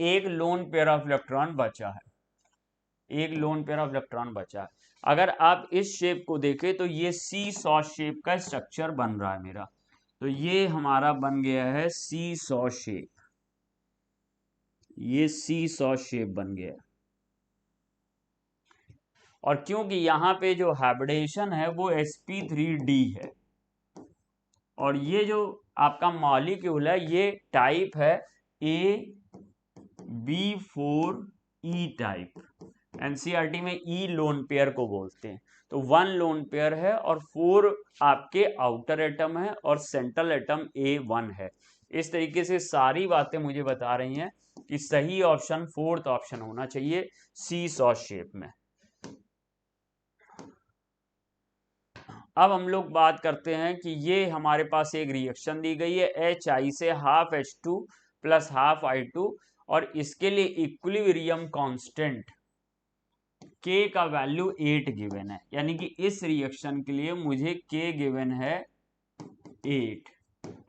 एक लोन पेयर ऑफ इलेक्ट्रॉन बचा है, एक लोन पेयर ऑफ इलेक्ट्रॉन बचा है। अगर आप इस शेप को देखें तो ये सी सॉ शेप का स्ट्रक्चर बन रहा है मेरा, तो ये हमारा बन गया है सी सॉ शेप, ये सी सॉ शेप बन गया। और क्योंकि यहाँ पे जो हाइब्रिडेशन है वो sp3d है, और ये जो आपका मॉलिक्यूल है ये टाइप है AB4E टाइप। एनसीईआरटी में ई लोन पेयर को बोलते हैं। तो 1 लोन पेयर है और 4 आपके आउटर एटम है और सेंट्रल एटम A1 है। इस तरीके से सारी बातें मुझे बता रही हैं कि सही ऑप्शन 4th ऑप्शन होना चाहिए सी सॉ शेप में। अब हम लोग बात करते हैं कि ये हमारे पास एक रिएक्शन दी गई है HI से half H2 plus half I2, और इसके लिए इक्विलिब्रियम कांस्टेंट K का वैल्यू 8 गिवन है, यानी कि इस रिएक्शन के लिए मुझे K गिवन है 8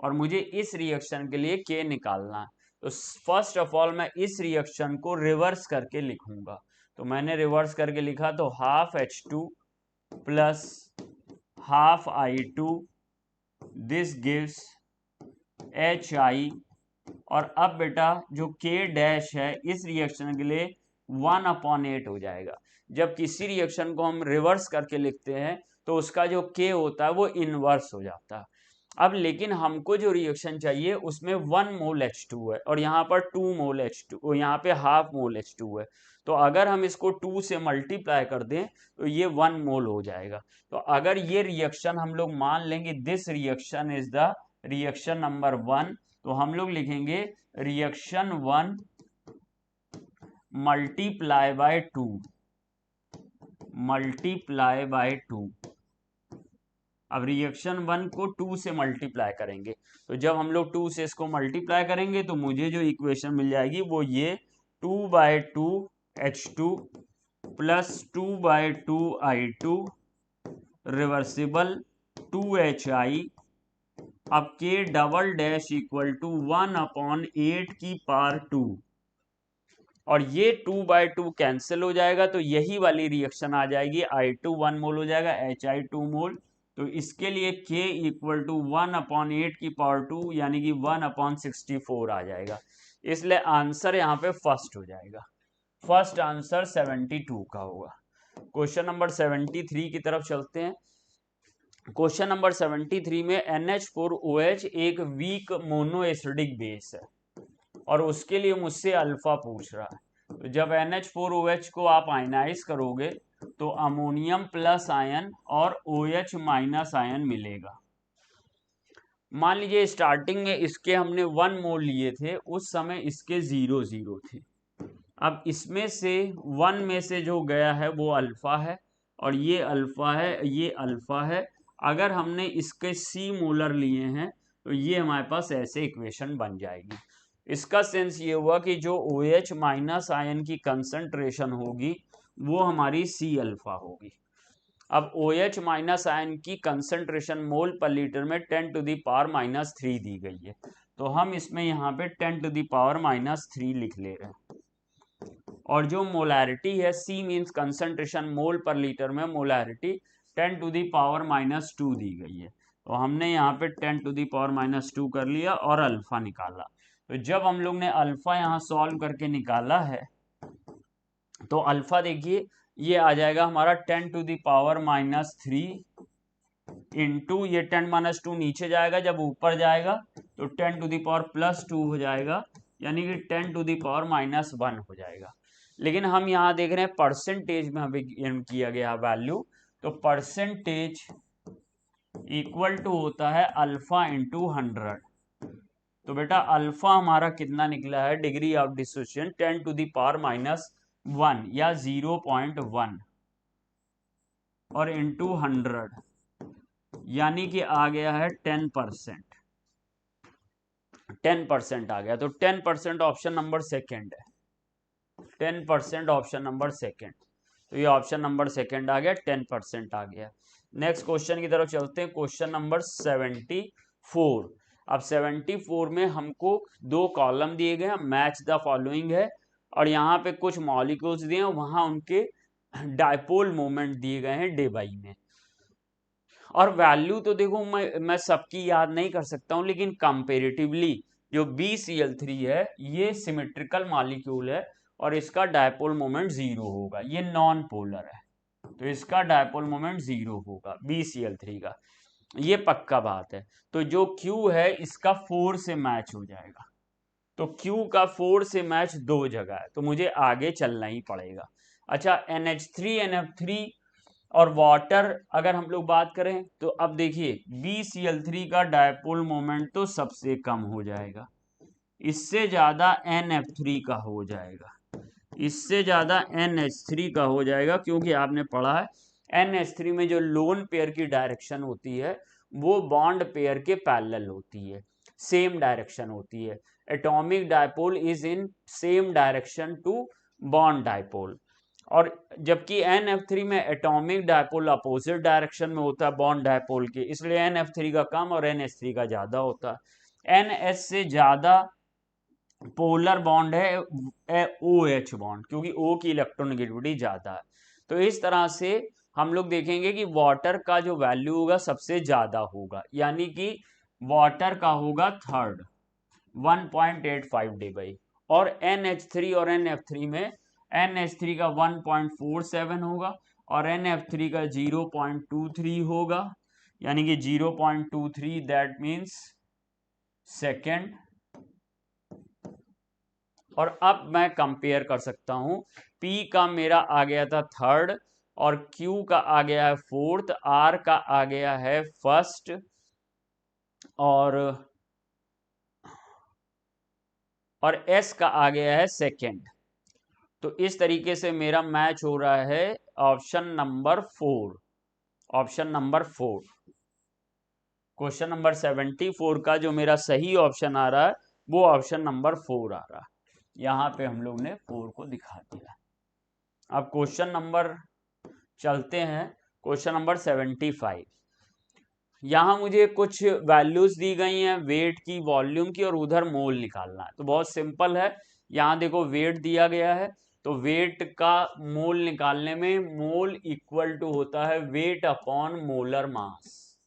और मुझे इस रिएक्शन के लिए K निकालना है। तो फर्स्ट ऑफ ऑल मैं इस रिएक्शन को रिवर्स करके लिखूंगा। तो मैंने रिवर्स करके लिखा, तो half H2 plus half I2, this gives HI, और अब बेटा जो K डैश है इस रिएक्शन के लिए 1/8 हो जाएगा। जब किसी रिएक्शन को हम रिवर्स करके लिखते हैं तो उसका जो K होता है वो इनवर्स हो जाता है। अब लेकिन हमको जो रिएक्शन चाहिए उसमें 1 मोल H2 है और यहाँ पर 2 मोल H2, यहाँ पे हाफ मोल H2 है। तो अगर हम इसको 2 से मल्टीप्लाई कर दें तो ये 1 मोल हो जाएगा। तो अगर ये रिएक्शन हम लोग मान लेंगे this reaction is the reaction number 1, तो हम लोग लिखेंगे reaction 1 multiply by 2, multiply by 2। अब रिएक्शन 1 को 2 से मल्टीप्लाई करेंगे, तो जब हम लोग 2 से इसको मल्टीप्लाई करेंगे तो मुझे जो इक्वेशन मिल जाएगी वो ये 2/2 H2 plus 2/2 I2 reversible 2 HI, अब K double dash equal to 1/8 की पावर 2, और ये 2/2 कैंसिल हो जाएगा तो यही वाली रिएक्शन आ जाएगी, I2 1 मोल हो जाएगा, HI 2 मोल। तो इसके लिए K इक्वल टू 1/8 की पावर 2 यानी कि 1/64 आ जाएगा। इसलिए आंसर यहाँ पे फर्स्ट हो जाएगा, फर्स्ट आंसर 72 का होगा। क्वेश्चन नंबर 73 की तरफ चलते हैं। क्वेश्चन नंबर 73 में NH4OH एक वीक मोनो एसिडिक बेस है और उसके लिए मुझसे अल्फा पूछ रहा है। तो जब NH4OH को आप आयनाइज करोगे तो अमोनियम प्लस आयन और OH माइनस आयन मिलेगा। मान लीजिए स्टार्टिंग में इसके हमने 1 मोल लिए थे, उस समय इसके 0 थे। अब इसमें से 1 में से जो गया है वो अल्फा है और ये अल्फा है, ये अल्फा है। अगर हमने इसके C मोलर लिए हैं तो ये हमारे पास ऐसे इक्वेशन बन जाएगी। इसका सेंस ये हुआ कि जो OH माइनस आयन की कंसंट्रेशन होगी वो हमारी C अल्फा होगी। अब OH माइनस आयन की कंसंट्रेशन मोल पर लीटर में 10 टू दी पावर -3 दी गई है, तो हम इसमें यहाँ पे 10 टू दी पावर -3 लिख ले रहे हैं। और जो मोलैरिटी है C मींस कंसंट्रेशन मोल पर लीटर में, मोलैरिटी 10 टू दी पावर -2 दी गई है, तो हमने यहाँ पे 10 टू दी पावर -2 कर लिया और अल्फा निकाला। तो जब हम लोग ने अल्फा यहाँ सॉल्व करके निकाला है तो अल्फा देखिए ये आ जाएगा हमारा 10 टू दी पावर -3 इंटू ये 10 - 2 नीचे जाएगा, जब ऊपर जाएगा तो 10 टू दी पावर +2 हो जाएगा, यानी कि 10 टू दी पावर -1 हो जाएगा। लेकिन हम यहाँ देख रहे हैं परसेंटेज में हमें किया गया वैल्यू, तो परसेंटेज इक्वल टू होता है अल्फा इंटू 100। तो बेटा अल्फा हमारा कितना निकला है, degree of dissociation 10 to the power -1 या 0.1 और इंटू 100 यानी कि आ गया है 10%, 10% आ गया। तो 10% ऑप्शन नंबर सेकंड है, 10% ऑप्शन नंबर सेकंड। तो ये ऑप्शन नंबर सेकंड आ गया, 10% आ गया। नेक्स्ट क्वेश्चन की तरफ चलते हैं, क्वेश्चन नंबर 74। अब 74 में हमको 2 कॉलम दिए गए हैं, मैच द फॉलोइंग है, और यहाँ पे कुछ मॉलिक्यूल्स दिए हैं, वहां उनके डायपोल मोमेंट दिए गए हैं डेबाई में। और वैल्यू तो देखो मैं सबकी याद नहीं कर सकता हूँ, लेकिन कंपेरेटिवली जो BCl3 है ये सिमेट्रिकल मॉलिक्यूल है और इसका डायपोल मोमेंट 0 होगा, ये नॉन पोलर है तो इसका डायपोल मोमेंट 0 होगा BCl3 का, ये पक्का बात है। तो जो Q है इसका 4 से मैच हो जाएगा, तो Q का 4 से मैच 2 जगह है, तो मुझे आगे चलना ही पड़ेगा। अच्छा, NH3NF3 और वाटर अगर हम लोग बात करें तो अब देखिए BCl3 का डायपोल मोमेंट तो सबसे कम हो जाएगा, इससे ज्यादा NF3 का हो जाएगा, इससे ज्यादा NH3 का हो जाएगा, क्योंकि आपने पढ़ा है NH3 में जो लोन पेयर की डायरेक्शन होती है वो बॉन्ड पेयर के पैरेलल होती है, सेम डायरेक्शन होती है। Atomic dipole is in same direction to bond dipole, और जबकि NF3 में एटॉमिक डायपोल अपोजिट डायरेक्शन में होता है बॉन्ड डायपोल के, इसलिए NF3 का कम और NH3 का ज्यादा होता है। NH से ज्यादा पोलर बॉन्ड है OH बॉन्ड, क्योंकि O की इलेक्ट्रोनेगेटिविटी ज्यादा है। तो इस तरह से हम लोग देखेंगे कि वाटर का जो वैल्यू होगा सबसे ज्यादा होगा, यानी कि वाटर का होगा थर्ड 1.85 dBi, और NH3 और NF3 में NH3 का 1.47 होगा और NF3 का 0.23 होगा, यानी कि 0.23 दैट मीन्स सेकेंड। और अब मैं कंपेयर कर सकता हूं, P का मेरा आ गया था थर्ड और Q का आ गया है फोर्थ, R का आ गया है फर्स्ट और S का आ गया है सेकेंड। तो इस तरीके से मेरा मैच हो रहा है option number 4, option number 4। Question number 74 का जो मेरा सही ऑप्शन आ रहा है वो ऑप्शन नंबर 4 आ रहा है, यहां पे हम लोग ने 4 को दिखा दिया। अब क्वेश्चन नंबर चलते हैं, क्वेश्चन नंबर 75। यहां मुझे कुछ वैल्यूज दी गई हैं वेट की, वॉल्यूम की, और उधर मोल निकालना है। तो बहुत सिंपल है, यहां देखो वेट दिया गया है, तो वेट का मोल निकालने में मोल इक्वल टू होता है वेट अपॉन मोलर मास।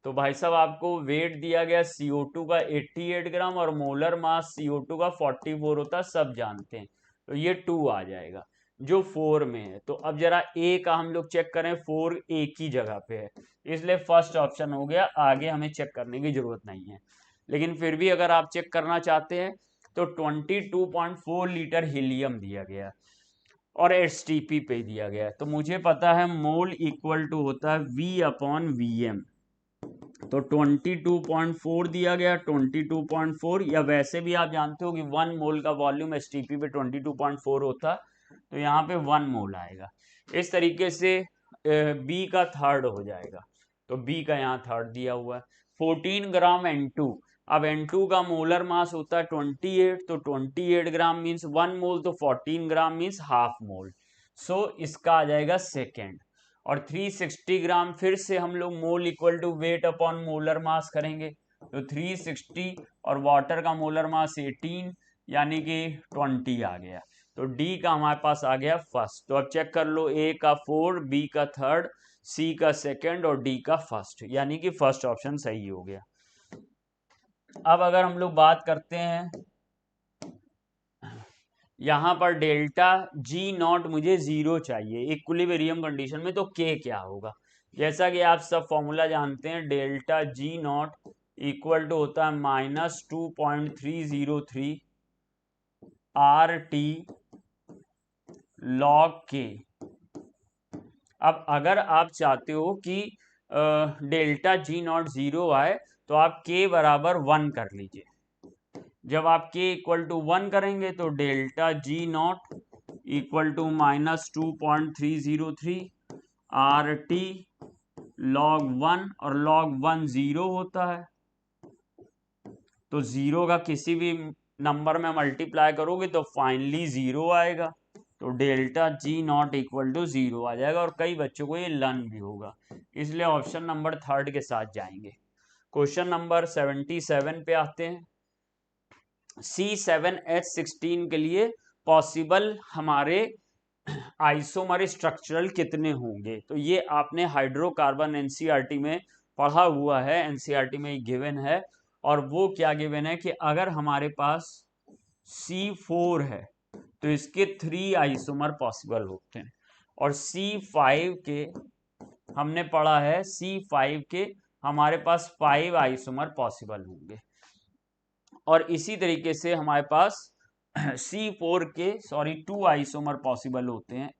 तो भाई साहब आपको वेट दिया गया CO2 का 88 ग्राम और मोलर मास CO2 का 44 होता है, सब जानते हैं, तो ये 2 आ जाएगा जो 4 में है। तो अब जरा A का हम लोग चेक करें, 4 एक ही जगह पे है, इसलिए फर्स्ट ऑप्शन हो गया, आगे हमें चेक करने की जरूरत नहीं है। लेकिन फिर भी अगर आप चेक करना चाहते हैं तो 22.4 लीटर हीलियम दिया गया और STP पे दिया गया है, तो मुझे पता है मोल इक्वल टू होता है V अपॉन VM। तो 22.4 दिया गया, 22.4, या वैसे भी आप जानते हो कि 1 मोल का वॉल्यूम STP पे 22.4 होता, तो यहाँ पे 1 मोल आएगा। इस तरीके से B का थर्ड हो जाएगा, तो B का यहाँ थर्ड दिया हुआ है। 14 ग्राम N2, अब N2 का मोलर मास होता है 28, तो 28 ग्राम मीन्स 1 मोल, तो 14 ग्राम मीन्स हाफ मोल, सो इसका आ जाएगा सेकेंड। और 360 ग्राम फिर से हम लोग mole equal to weight upon molar mass करेंगे, तो 360 और वाटर का मोलर मास 18 यानी कि 20 आ गया, तो डी का हमारे पास आ गया फर्स्ट। तो अब चेक कर लो, ए का 4, बी का थर्ड, सी का सेकंड और डी का फर्स्ट, यानी कि फर्स्ट ऑप्शन सही हो गया। अब अगर हम लोग बात करते हैं यहां पर डेल्टा G नॉट मुझे 0 चाहिए इक्विलिब्रियम कंडीशन में, तो K क्या होगा? जैसा कि आप सब फॉर्मूला जानते हैं, delta G naught equal to होता है -2.303 RT log K। अब अगर आप चाहते हो कि डेल्टा G नॉट 0 आए तो आप K बराबर 1 कर लीजिए। जब आप K इक्वल टू 1 करेंगे तो delta G naught equal to -2.303 RT log 1, और log 1 0 होता है, तो 0 का किसी भी नंबर में मल्टीप्लाई करोगे तो फाइनली 0 आएगा, तो delta G naught equal to 0 आ जाएगा। और कई बच्चों को ये लर्न भी होगा, इसलिए ऑप्शन नंबर थर्ड के साथ जाएंगे। क्वेश्चन नंबर 77 पे आते हैं। C7H16 के लिए पॉसिबल हमारे आइसोमर स्ट्रक्चरल कितने होंगे? तो ये आपने हाइड्रोकार्बन एनसीईआरटी में पढ़ा हुआ है, एनसीईआरटी में गिवन है। और वो क्या गिवन है कि अगर हमारे पास C4 है तो इसके 3 आइसोमर पॉसिबल होते हैं, और C5 के हमने पढ़ा है C5 के हमारे पास 5 आइसोमर पॉसिबल होंगे। और इसी तरीके से हमारे पास C4 के 2 आइसोमर पॉसिबल होते हैं,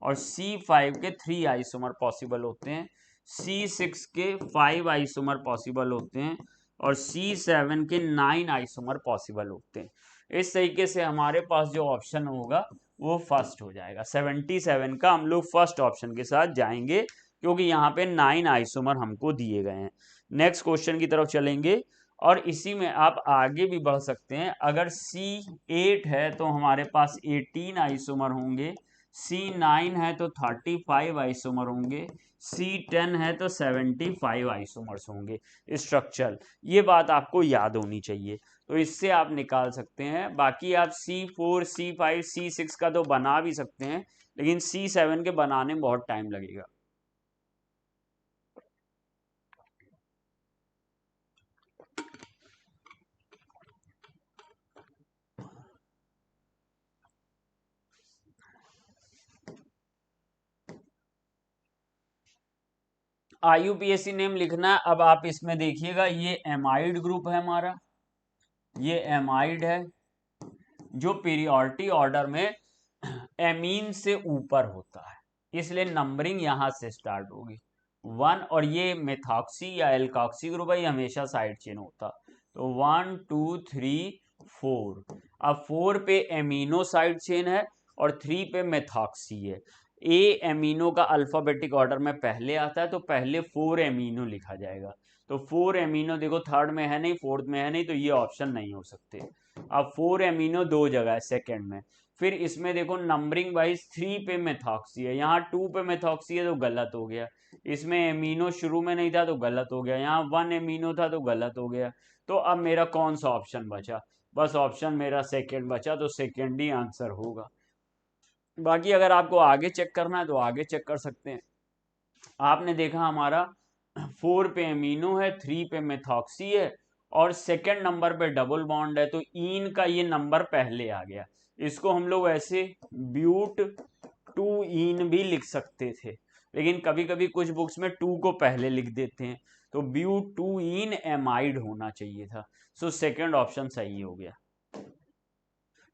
और C5 के 3 आइसोमर पॉसिबल होते हैं, C6 के 5 आइसोमर पॉसिबल होते हैं, और C7 के 9 आइसोमर पॉसिबल होते हैं। इस तरीके से हमारे पास जो ऑप्शन होगा वो फर्स्ट हो जाएगा। 77 का हम लोग फर्स्ट ऑप्शन के साथ जाएंगे, क्योंकि यहाँ पे 9 आइसोमर हमको दिए गए हैं। नेक्स्ट क्वेश्चन की तरफ चलेंगे, और इसी में आप आगे भी बढ़ सकते हैं। अगर C8 है तो हमारे पास 18 आइसोमर होंगे, C9 है तो 35 आइसोमर होंगे, C10 है तो 75 आइसोमर्स होंगे स्ट्रक्चर। ये बात आपको याद होनी चाहिए, तो इससे आप निकाल सकते हैं। बाकी आप C4, C5, C6 का तो बना भी सकते हैं, लेकिन C7 के बनाने में बहुत टाइम लगेगा। IUPAC नेम लिखना है। अब आप इसमें देखिएगा, ये एमाइड ग्रुप है हमारा, ये एमाइड है जो पीरियोडिक ऑर्डर में एमीन से ऊपर होता है, इसलिए नंबरिंग यहां से स्टार्ट होगी 1। और ये मेथॉक्सी या एल्कॉक्सी ग्रुप है, ये हमेशा साइड चेन होता, तो 1 2 3 4। अब 4 पे एमिनो साइड चेन है और 3 पे मेथॉक्सी है। ए एमिनो का अल्फाबेटिक ऑर्डर में पहले आता है, तो पहले 4 एमिनो लिखा जाएगा। तो 4 एमिनो देखो थर्ड में है नहीं, फोर्थ में है नहीं, तो ये ऑप्शन नहीं हो सकते। अब 4 एमिनो दो जगह है सेकेंड में। फिर इसमें देखो नंबरिंग वाइज 3 पे मेथॉक्सी है, यहाँ 2 पे मेथॉक्सी है तो गलत हो गया। इसमें एमिनो शुरू में नहीं था तो गलत हो गया, यहाँ 1 एमिनो था तो गलत हो गया। तो अब मेरा कौन सा ऑप्शन बचा? बस ऑप्शन मेरा सेकेंड बचा, तो सेकेंड ही आंसर होगा। बाकी अगर आपको आगे चेक करना है तो आगे चेक कर सकते हैं। आपने देखा हमारा 4 पे एमिनो है, 3 पे मेथॉक्सी है, और सेकेंड नंबर पे डबल बॉन्ड है, तो ईन का ये नंबर पहले आ गया। इसको हम लोग ऐसे ब्यूट 2 ईन भी लिख सकते थे, लेकिन कभी कभी कुछ बुक्स में 2 को पहले लिख देते हैं, तो ब्यूट 2 ईन एमाइड होना चाहिए था। सो सेकेंड ऑप्शन सही हो गया।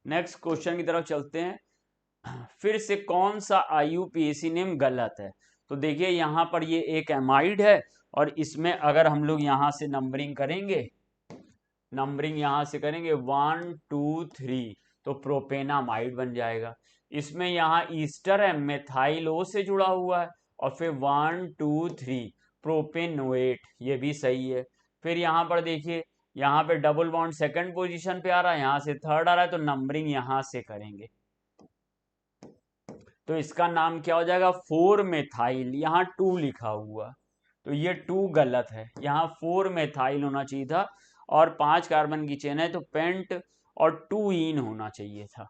नेक्स्ट क्वेश्चन की तरफ चलते हैं। फिर से कौन सा IUPAC नेम गलत है? तो देखिए यहां पर ये एक एमाइड है, और इसमें अगर हम लोग यहां से नंबरिंग करेंगे, यहां से करेंगे 1 2 3, तो प्रोपेनामाइड बन जाएगा। इसमें यहाँ ईस्टर है, मेथाइलो से जुड़ा हुआ है, और फिर 1 2 3 प्रोपेनोएट, ये भी सही है। फिर यहाँ पर देखिए, यहाँ पे डबल बॉन्ड सेकंड पोजीशन पे आ रहा है, यहाँ से थर्ड आ रहा है, तो नंबरिंग यहां से करेंगे, तो इसका नाम क्या हो जाएगा? 4 मेथाइल। यहाँ 2 लिखा हुआ, तो ये 2 गलत है, यहाँ 4 मेथाइल होना चाहिए था, और 5 कार्बन की चेन है तो पेंट और 2 ईन होना चाहिए था।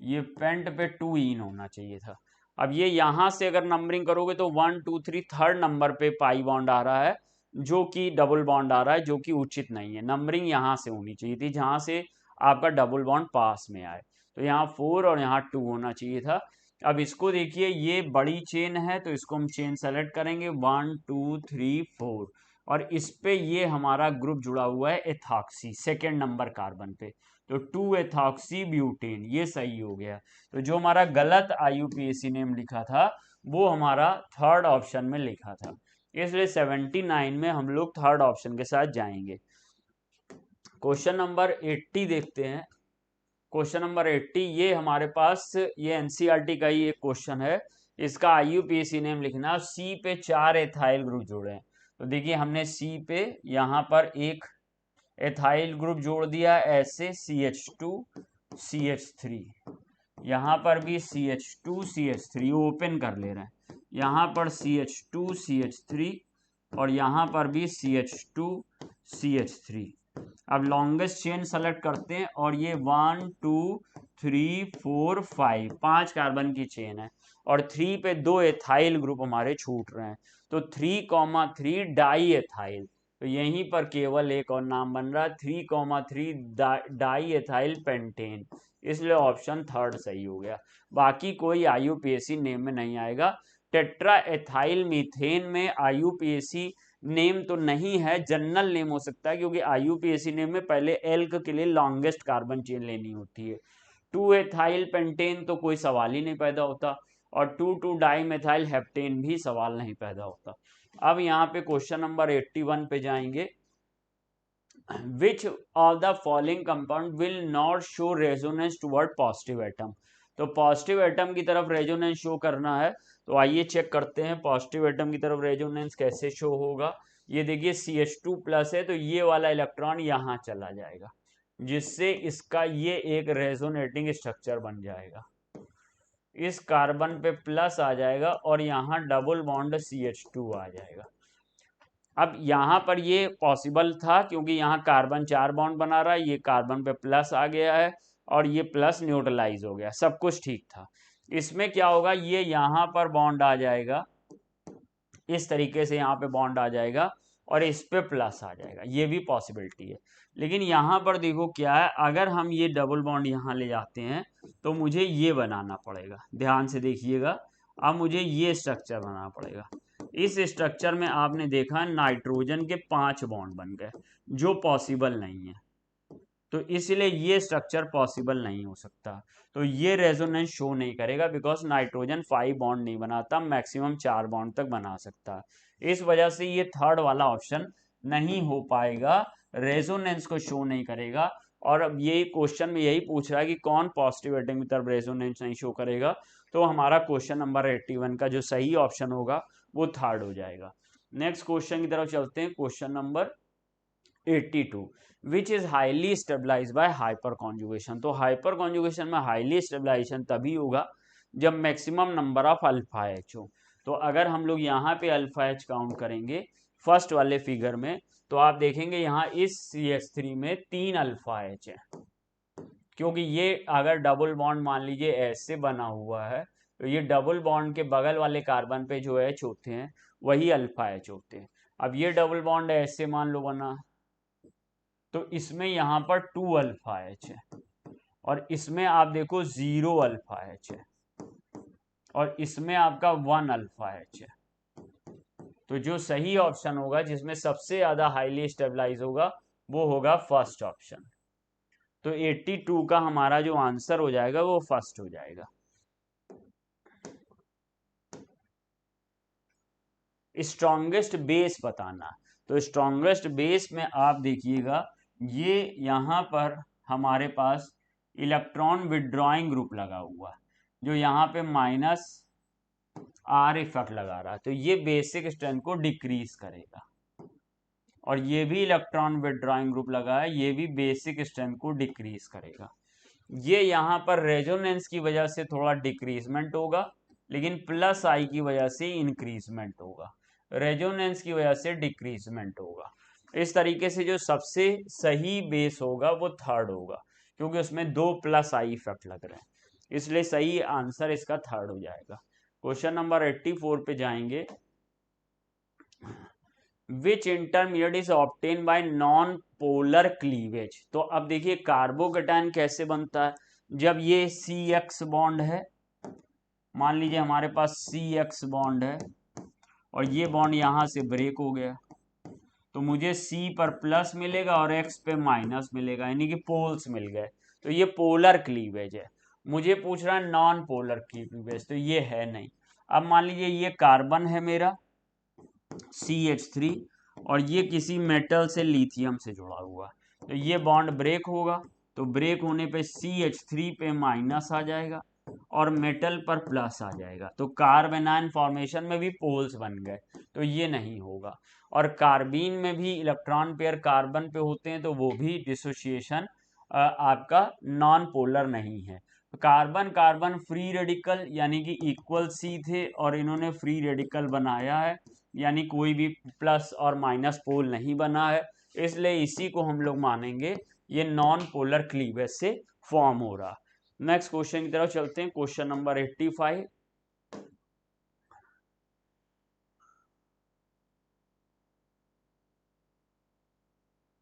ये पेंट पे 2 ईन होना चाहिए था। अब ये यहां से अगर नंबरिंग करोगे तो 1 2 3 थर्ड नंबर पे पाई बॉन्ड आ रहा है, जो कि डबल बॉन्ड आ रहा है, जो कि उचित नहीं है। नंबरिंग यहां से होनी चाहिए थी जहां से आपका डबल बॉन्ड पास में आए, तो यहाँ 4 और यहाँ 2 होना चाहिए था। अब इसको देखिए, ये बड़ी चेन है तो इसको हम चेन सेलेक्ट करेंगे 1 2 3 4, और इस पे ये हमारा ग्रुप जुड़ा हुआ है एथॉक्सी सेकेंड नंबर कार्बन पे, तो 2 एथॉक्सी ब्यूटेन, ये सही हो गया। तो जो हमारा गलत IUPAC नेम लिखा था वो हमारा थर्ड ऑप्शन में लिखा था, इसलिए 79 में हम लोग थर्ड ऑप्शन के साथ जाएंगे। क्वेश्चन नंबर 80 देखते हैं। क्वेश्चन नंबर 80, ये हमारे पास ये एनसीईआरटी का ही एक क्वेश्चन है। इसका IUPAC नेम लिखना। सी पे 4 एथाइल ग्रुप जोड़े हैं, तो देखिए हमने सी पे यहाँ पर एक एथाइल ग्रुप जोड़ दिया ऐसे, CH2 CH3, यहाँ पर भी CH2 CH3 ओपन कर ले रहे हैं, यहाँ पर CH2 CH3 और यहाँ पर भी CH2 CH3। अब लॉन्गेस्ट चेन सेलेक्ट करते हैं और ये 1 2 3 4 5 5 कार्बन की चेन है और 3 पे 2 एथाइल ग्रुप हमारे छूट रहे हैं, तो 3,3 डाई एथाइल। तो यहीं पर केवल एक और नाम बन रहा है 3,3 डाई एथाइल पेंटेन, इसलिए ऑप्शन थर्ड सही हो गया। बाकी कोई IUPAC नेम में नहीं आएगा। टेट्रा एथाइल मीथेन में IUPAC नेम तो नहीं है, जनरल नेम हो सकता है, क्योंकि IUPAC नेम में पहले एल्क के लिए लॉन्गेस्ट कार्बन चेन लेनी होती है। 2 एथाइल पेंटेन तो कोई सवाल ही नहीं पैदा होता, और 2 डाई मेथाइल हेप्टेन भी सवाल नहीं पैदा होता। अब यहाँ पे क्वेश्चन नंबर 81 पे जाएंगे। Which of the following compound will not show resonance toward positive atom? तो पॉजिटिव एटम की तरफ रेजोनेंस शो करना है, तो आइए चेक करते हैं पॉजिटिव एटम की तरफ रेजोनेंस कैसे शो होगा। ये देखिए CH2 प्लस है, तो ये वाला इलेक्ट्रॉन यहाँ चला जाएगा, जिससे इसका ये एक रेजोनेटिंग स्ट्रक्चर बन जाएगा। इस कार्बन पे प्लस आ जाएगा और यहाँ डबल बॉन्ड CH2 आ जाएगा। अब यहाँ पर ये पॉसिबल था क्योंकि यहाँ कार्बन 4 बॉन्ड बना रहा है, ये कार्बन पे प्लस आ गया है और ये प्लस न्यूट्रलाइज हो गया, सब कुछ ठीक था। इसमें क्या होगा, ये यहाँ पर बॉन्ड आ जाएगा, इस तरीके से यहाँ पे बॉन्ड आ जाएगा और इस पे प्लस आ जाएगा, ये भी पॉसिबिलिटी है। लेकिन यहाँ पर देखो क्या है, अगर हम ये डबल बॉन्ड यहाँ ले जाते हैं तो मुझे ये बनाना पड़ेगा, ध्यान से देखिएगा। अब मुझे ये स्ट्रक्चर बनाना पड़ेगा। इस स्ट्रक्चर में आपने देखा नाइट्रोजन के 5 बॉन्ड बन गए, जो पॉसिबल नहीं है, तो इसलिए ये स्ट्रक्चर पॉसिबल नहीं हो सकता। तो ये रेजोनेंस शो नहीं करेगा, बिकॉज नाइट्रोजन 5 बॉन्ड नहीं बनाता, मैक्सिमम 4 बॉन्ड तक बना सकता है। इस वजह से ये थर्ड वाला ऑप्शन नहीं हो पाएगा, रेजोनेंस को शो नहीं करेगा। और अब ये क्वेश्चन में यही पूछ रहा है कि कौन पॉजिटिव एटम की तरफ रेजोनेंस नहीं शो करेगा, तो हमारा क्वेश्चन नंबर 81 का जो सही ऑप्शन होगा वो थर्ड हो जाएगा। नेक्स्ट क्वेश्चन की तरफ चलते हैं, question number 82, which is highly stabilize by hyperconjugation. तो हाइपर कॉन्जुगेशन में हाईली स्टेबलाइजेशन तभी होगा जब maximum number of alpha H हो। तो अगर हम लोग यहाँ पे अल्फा एच काउंट करेंगे फर्स्ट वाले फिगर में, तो आप देखेंगे यहाँ इस CH3 में 3 अल्फा एच है, क्योंकि ये अगर डबल बॉन्ड मान लीजिए ऐसे बना हुआ है, तो ये डबल बॉन्ड के बगल वाले कार्बन पे जो एच होते हैं वही अल्फा एच होते हैं। अब ये डबल बॉन्ड ऐसे मान लो बना, तो इसमें यहाँ पर 2 अल्फा एच है और इसमें आप देखो 0 अल्फा एच है और इसमें आपका 1 अल्फा एच है। तो जो सही ऑप्शन होगा जिसमें सबसे ज्यादा हाईली स्टेबलाइज होगा वो होगा फर्स्ट ऑप्शन। तो 82 का हमारा जो आंसर हो जाएगा वो फर्स्ट हो जाएगा। स्ट्रॉन्गेस्ट बेस बताना, तो स्ट्रॉन्गेस्ट बेस में आप देखिएगा ये यहाँ पर हमारे पास इलेक्ट्रॉन विड्रॉइंग ग्रुप लगा हुआ है, जो यहाँ पे -R इफेक्ट लगा रहा है, तो ये बेसिक स्ट्रेंथ को डिक्रीज करेगा। और ये भी इलेक्ट्रॉन विड्रॉइंग ग्रुप लगा है, ये भी बेसिक स्ट्रेंथ को डिक्रीज करेगा। ये यहाँ पर रेजोनेंस की वजह से थोड़ा डिक्रीजमेंट होगा, लेकिन प्लस आई की वजह से इंक्रीजमेंट होगा, रेजोनेंस की वजह से डिक्रीजमेंट होगा। इस तरीके से जो सबसे सही बेस होगा वो थर्ड होगा, क्योंकि उसमें 2 प्लस आई इफेक्ट लग रहे हैं, इसलिए सही आंसर इसका थर्ड हो जाएगा। क्वेश्चन नंबर 84 पे जाएंगे। Which intermediate is obtain by non polar cleavage. तो अब देखिए कार्बोकेटायन कैसे बनता है, जब ये CX बॉन्ड है, मान लीजिए हमारे पास CX बॉन्ड है और ये बॉन्ड यहां से ब्रेक हो गया, तो मुझे C पर प्लस मिलेगा और X पे माइनस मिलेगा, यानी कि पोल्स मिल गए, तो ये पोलर क्लीवेज है। मुझे पूछ रहा है नॉन पोलर क्लीवेज, तो ये है नहीं। अब मान लीजिए ये कार्बन है मेरा CH3 और ये किसी मेटल से लिथियम से जुड़ा हुआ, तो ये बॉन्ड ब्रेक होगा, तो ब्रेक होने पे CH3 पे माइनस आ जाएगा और मेटल पर प्लस आ जाएगा, तो कार्बेनाइन फॉर्मेशन में भी पोल्स बन गए, तो ये नहीं होगा। और कार्बीन में भी इलेक्ट्रॉन पेयर कार्बन पे होते हैं, तो वो भी डिसोसिएशन आपका नॉन पोलर नहीं है। कार्बन कार्बन फ्री रेडिकल यानी कि इक्वल C थे और इन्होंने फ्री रेडिकल बनाया है, यानी कोई भी प्लस और माइनस पोल नहीं बना है, इसलिए इसी को हम लोग मानेंगे ये नॉन पोलर क्लीवेज से फॉर्म हो रहा। नेक्स्ट क्वेश्चन की तरफ चलते हैं, क्वेश्चन नंबर 85।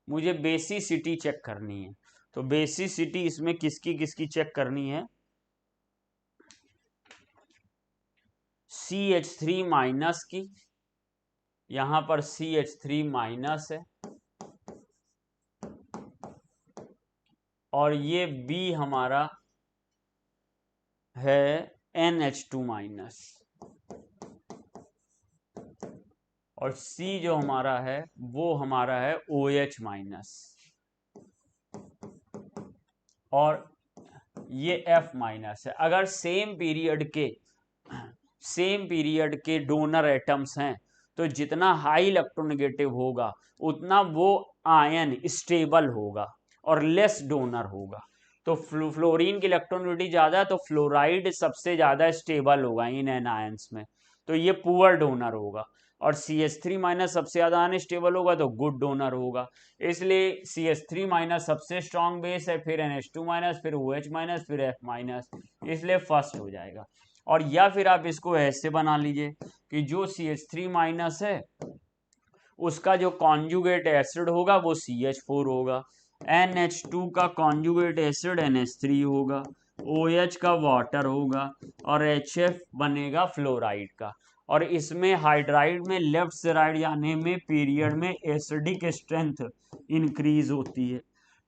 मुझे बेसिसिटी चेक करनी है, तो बेसिसिटी इसमें किसकी किसकी चेक करनी है, CH3 माइनस की, यहां पर CH3 माइनस है, और ये B हमारा है NH2 माइनस, और C जो हमारा है वो हमारा है OH माइनस, और ये F माइनस है। अगर सेम पीरियड के डोनर एटम्स हैं तो जितना हाई इलेक्ट्रोनेगेटिव होगा उतना वो आयन स्टेबल होगा और लेस डोनर होगा। तो फ्लोरीन की इलेक्ट्रोनेगेटिविटी ज्यादा है तो फ्लोराइड सबसे ज्यादा स्टेबल होगा इन एन आयंस में, तो ये पुअर डोनर होगा। और CH3 माइनस सबसे ज्यादा अनस्टेबल होगा तो गुड डोनर होगा, इसलिए CH3 माइनस सबसे स्ट्रॉन्ग बेस है, फिर NH2 माइनस, फिर OH माइनस, फिर F माइनस, इसलिए फर्स्ट हो जाएगा। और या फिर आप इसको ऐसे बना लीजिए कि जो CH3 माइनस है उसका जो कॉन्जुगेट एसिड होगा वो CH4 होगा, NH2 का कॉन्जुगेट एसिड NH3 होगा, OH का वाटर होगा, और HF बनेगा फ्लोराइड का। और इसमें हाइड्राइड में लेफ्ट से राइट जाने में पीरियड में एसिडिक स्ट्रेंथ इंक्रीज होती है,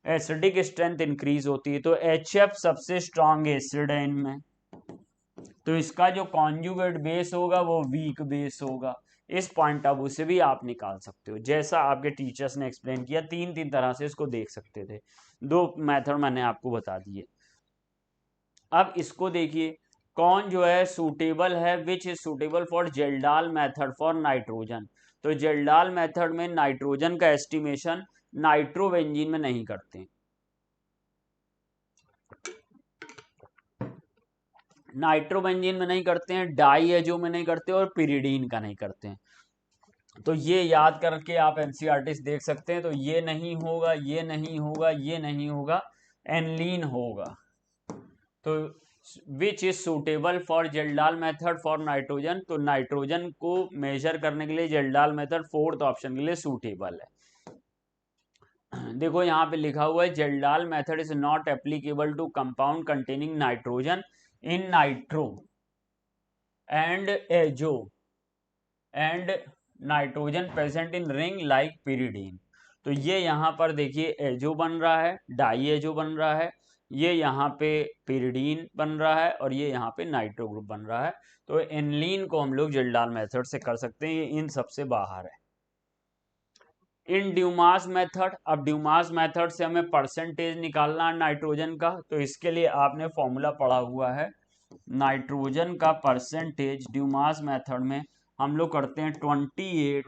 एसिडिक स्ट्रेंथ इंक्रीज होती है, तो HF सबसे स्ट्रॉन्ग एसिड है इनमें, तो इसका जो कॉन्जुगेट बेस होगा वो वीक बेस होगा। इस पॉइंट ऑफ व्यू से भी आप निकाल सकते हो, जैसा आपके टीचर्स ने एक्सप्लेन किया, तीन तीन तरह से इसको देख सकते थे, दो मेथड मैंने आपको बता दिए। अब इसको देखिए, कौन जो है सूटेबल है, which is suitable for Kjeldahl method for nitrogen. तो जेल्डाल मेथड में नाइट्रोजन का एस्टिमेशन नाइट्रोबेंजीन में नहीं करते, नाइट्रोबेंजीन में नहीं करते हैं, डाईएजो में नहीं करते, और पिरिडीन का नहीं करते हैं। तो ये याद करके आप एनसीईआरटी देख सकते हैं, तो ये नहीं होगा, ये नहीं होगा, ये नहीं होगा, एनलीन होगा। तो which is suitable for Kjeldahl method for nitrogen, तो नाइट्रोजन को मेजर करने के लिए जेल्डाल मेथड फोर्थ ऑप्शन के लिए सूटेबल है। देखो यहाँ पे लिखा हुआ है Kjeldahl method is not applicable to compound containing nitrogen in nitro and azo and nitrogen present in ring like pyridine. तो ये यहाँ पर देखिए एजो बन रहा है, डाई एजो बन रहा है, ये यहाँ पे पिरिडीन बन रहा है, और ये यहाँ पे नाइट्रो ग्रुप बन रहा है। तो एनलीन को हम लोग जेल्डाल मेथड से कर सकते हैं, ये इन सबसे बाहर है। इन ड्यूमास मेथड, अब ड्यूमास मेथड से हमें परसेंटेज निकालना है नाइट्रोजन का, तो इसके लिए आपने फॉर्मूला पढ़ा हुआ है, नाइट्रोजन का परसेंटेज ड्यूमास मेथड में हम लोग करते हैं 28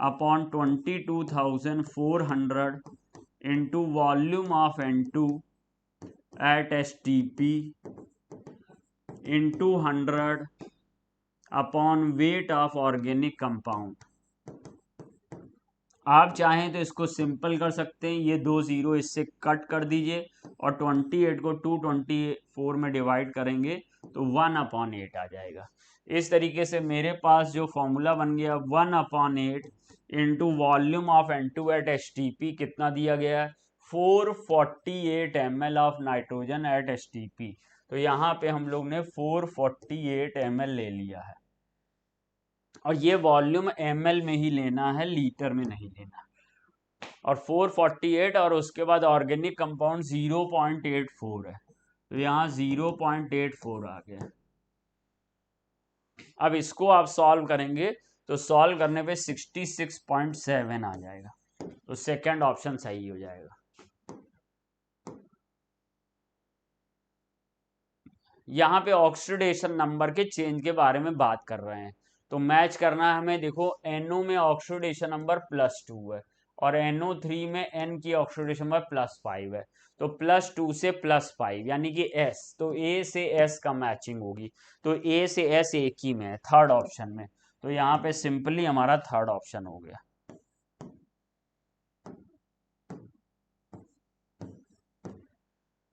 upon 22,400 into volume of N2 at STP into 100 upon weight of organic compound. आप चाहें तो इसको सिंपल कर सकते हैं, ये 2 जीरो इससे कट कर दीजिए और 28 को 224 में डिवाइड करेंगे तो 1/8 आ जाएगा। इस तरीके से मेरे पास जो फॉर्मूला बन गया 1/8 into volume of N2 at STP कितना दिया गया है, 448 ml of nitrogen at STP। तो यहाँ पे हम लोग ने 448 ml ले लिया है, और ये वॉल्यूम ml में ही लेना है, लीटर में नहीं लेना। और 448 और उसके बाद ऑर्गेनिक कंपाउंड 0.84 है, तो यहाँ 0.84 आ गया। अब इसको आप सॉल्व करेंगे तो सॉल्व करने पे 66.7 आ जाएगा, तो सेकंड ऑप्शन सही हो जाएगा। यहाँ पे ऑक्सीडेशन नंबर के चेंज के बारे में बात कर रहे हैं, तो मैच करना है हमें। देखो NO में ऑक्सीडेशन नंबर +2 है और NO3 में N की ऑक्सीडेशन नंबर +5 है, तो +2 से +5 यानी कि S, तो A से S का मैचिंग होगी, तो A से S एक ही में है थर्ड ऑप्शन में, तो यहाँ पे सिंपली हमारा थर्ड ऑप्शन हो गया।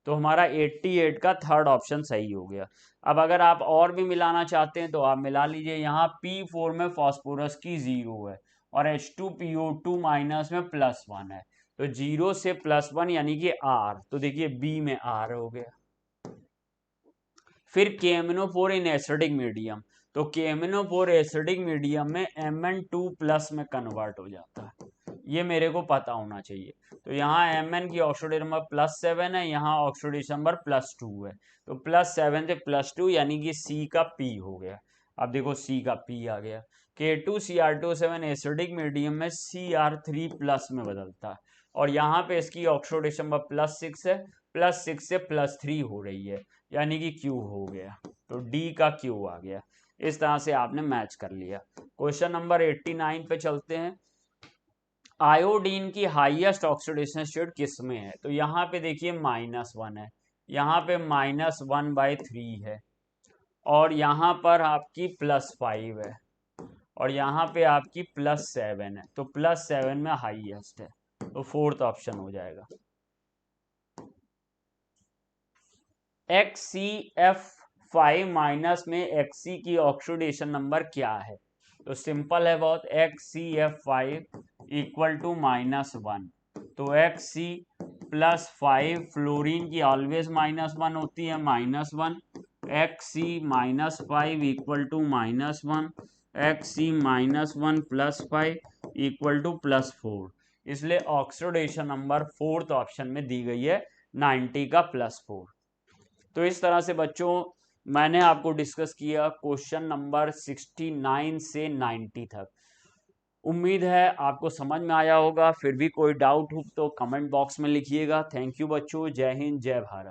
तो हमारा 88 का थर्ड ऑप्शन सही हो गया। अब अगर आप और भी मिलाना चाहते हैं तो आप मिला लीजिए। यहाँ P4 में फास्फोरस की 0 है और H2PO2 माइनस में +1 है, तो 0 से +1 यानी कि R, तो देखिए B में R हो गया। फिर KMnO4 इन एसिडिक मीडियम, तो KMnO4 एसिडिक मीडियम में Mn2+ में कन्वर्ट हो जाता है, ये मेरे को पता होना चाहिए। तो यहाँ Mn की ऑक्सीडेशन नंबर +7 है, यहाँ ऑक्सीडेशन नंबर +2 है, तो +7 से +2 यानी कि C का P हो गया। अब देखो C का P आ गया। K2Cr2O7 एसिडिक मीडियम में Cr3+ में बदलता है और यहाँ पे इसकी ऑक्सीडेशन नंबर +6 है, +6 से +3 हो रही है, यानी कि Q हो गया, तो D का Q आ गया। इस तरह से आपने मैच कर लिया। क्वेश्चन नंबर 89 पे चलते हैं। आयोडीन की हाईएस्ट ऑक्सीडेशन स्टेट किस में है? तो यहाँ पे देखिए -1 है, यहाँ पे -1/3 है और यहाँ पर आपकी +5 है और यहाँ पे आपकी +7 है, तो +7 में हाईएस्ट है, तो फोर्थ ऑप्शन हो जाएगा। XCF5 माइनस में Xc की ऑक्सीडेशन नंबर क्या है? तो सिंपल है बहुत, XCF5 इक्वल टू -1, तो Xc +5, फ्लोरीन की ऑलवेज -1 होती है, -1, Xc -5 equal to -1, Xc -1 +5 equal to +4, इसलिए ऑक्सीडेशन नंबर फोर्थ ऑप्शन में दी गई है 90 का +4। तो इस तरह से बच्चों मैंने आपको डिस्कस किया क्वेश्चन नंबर 69 से 90 तक। उम्मीद है आपको समझ में आया होगा। फिर भी कोई डाउट हो तो कमेंट बॉक्स में लिखिएगा। थैंक यू बच्चों। जय हिंद, जय भारत।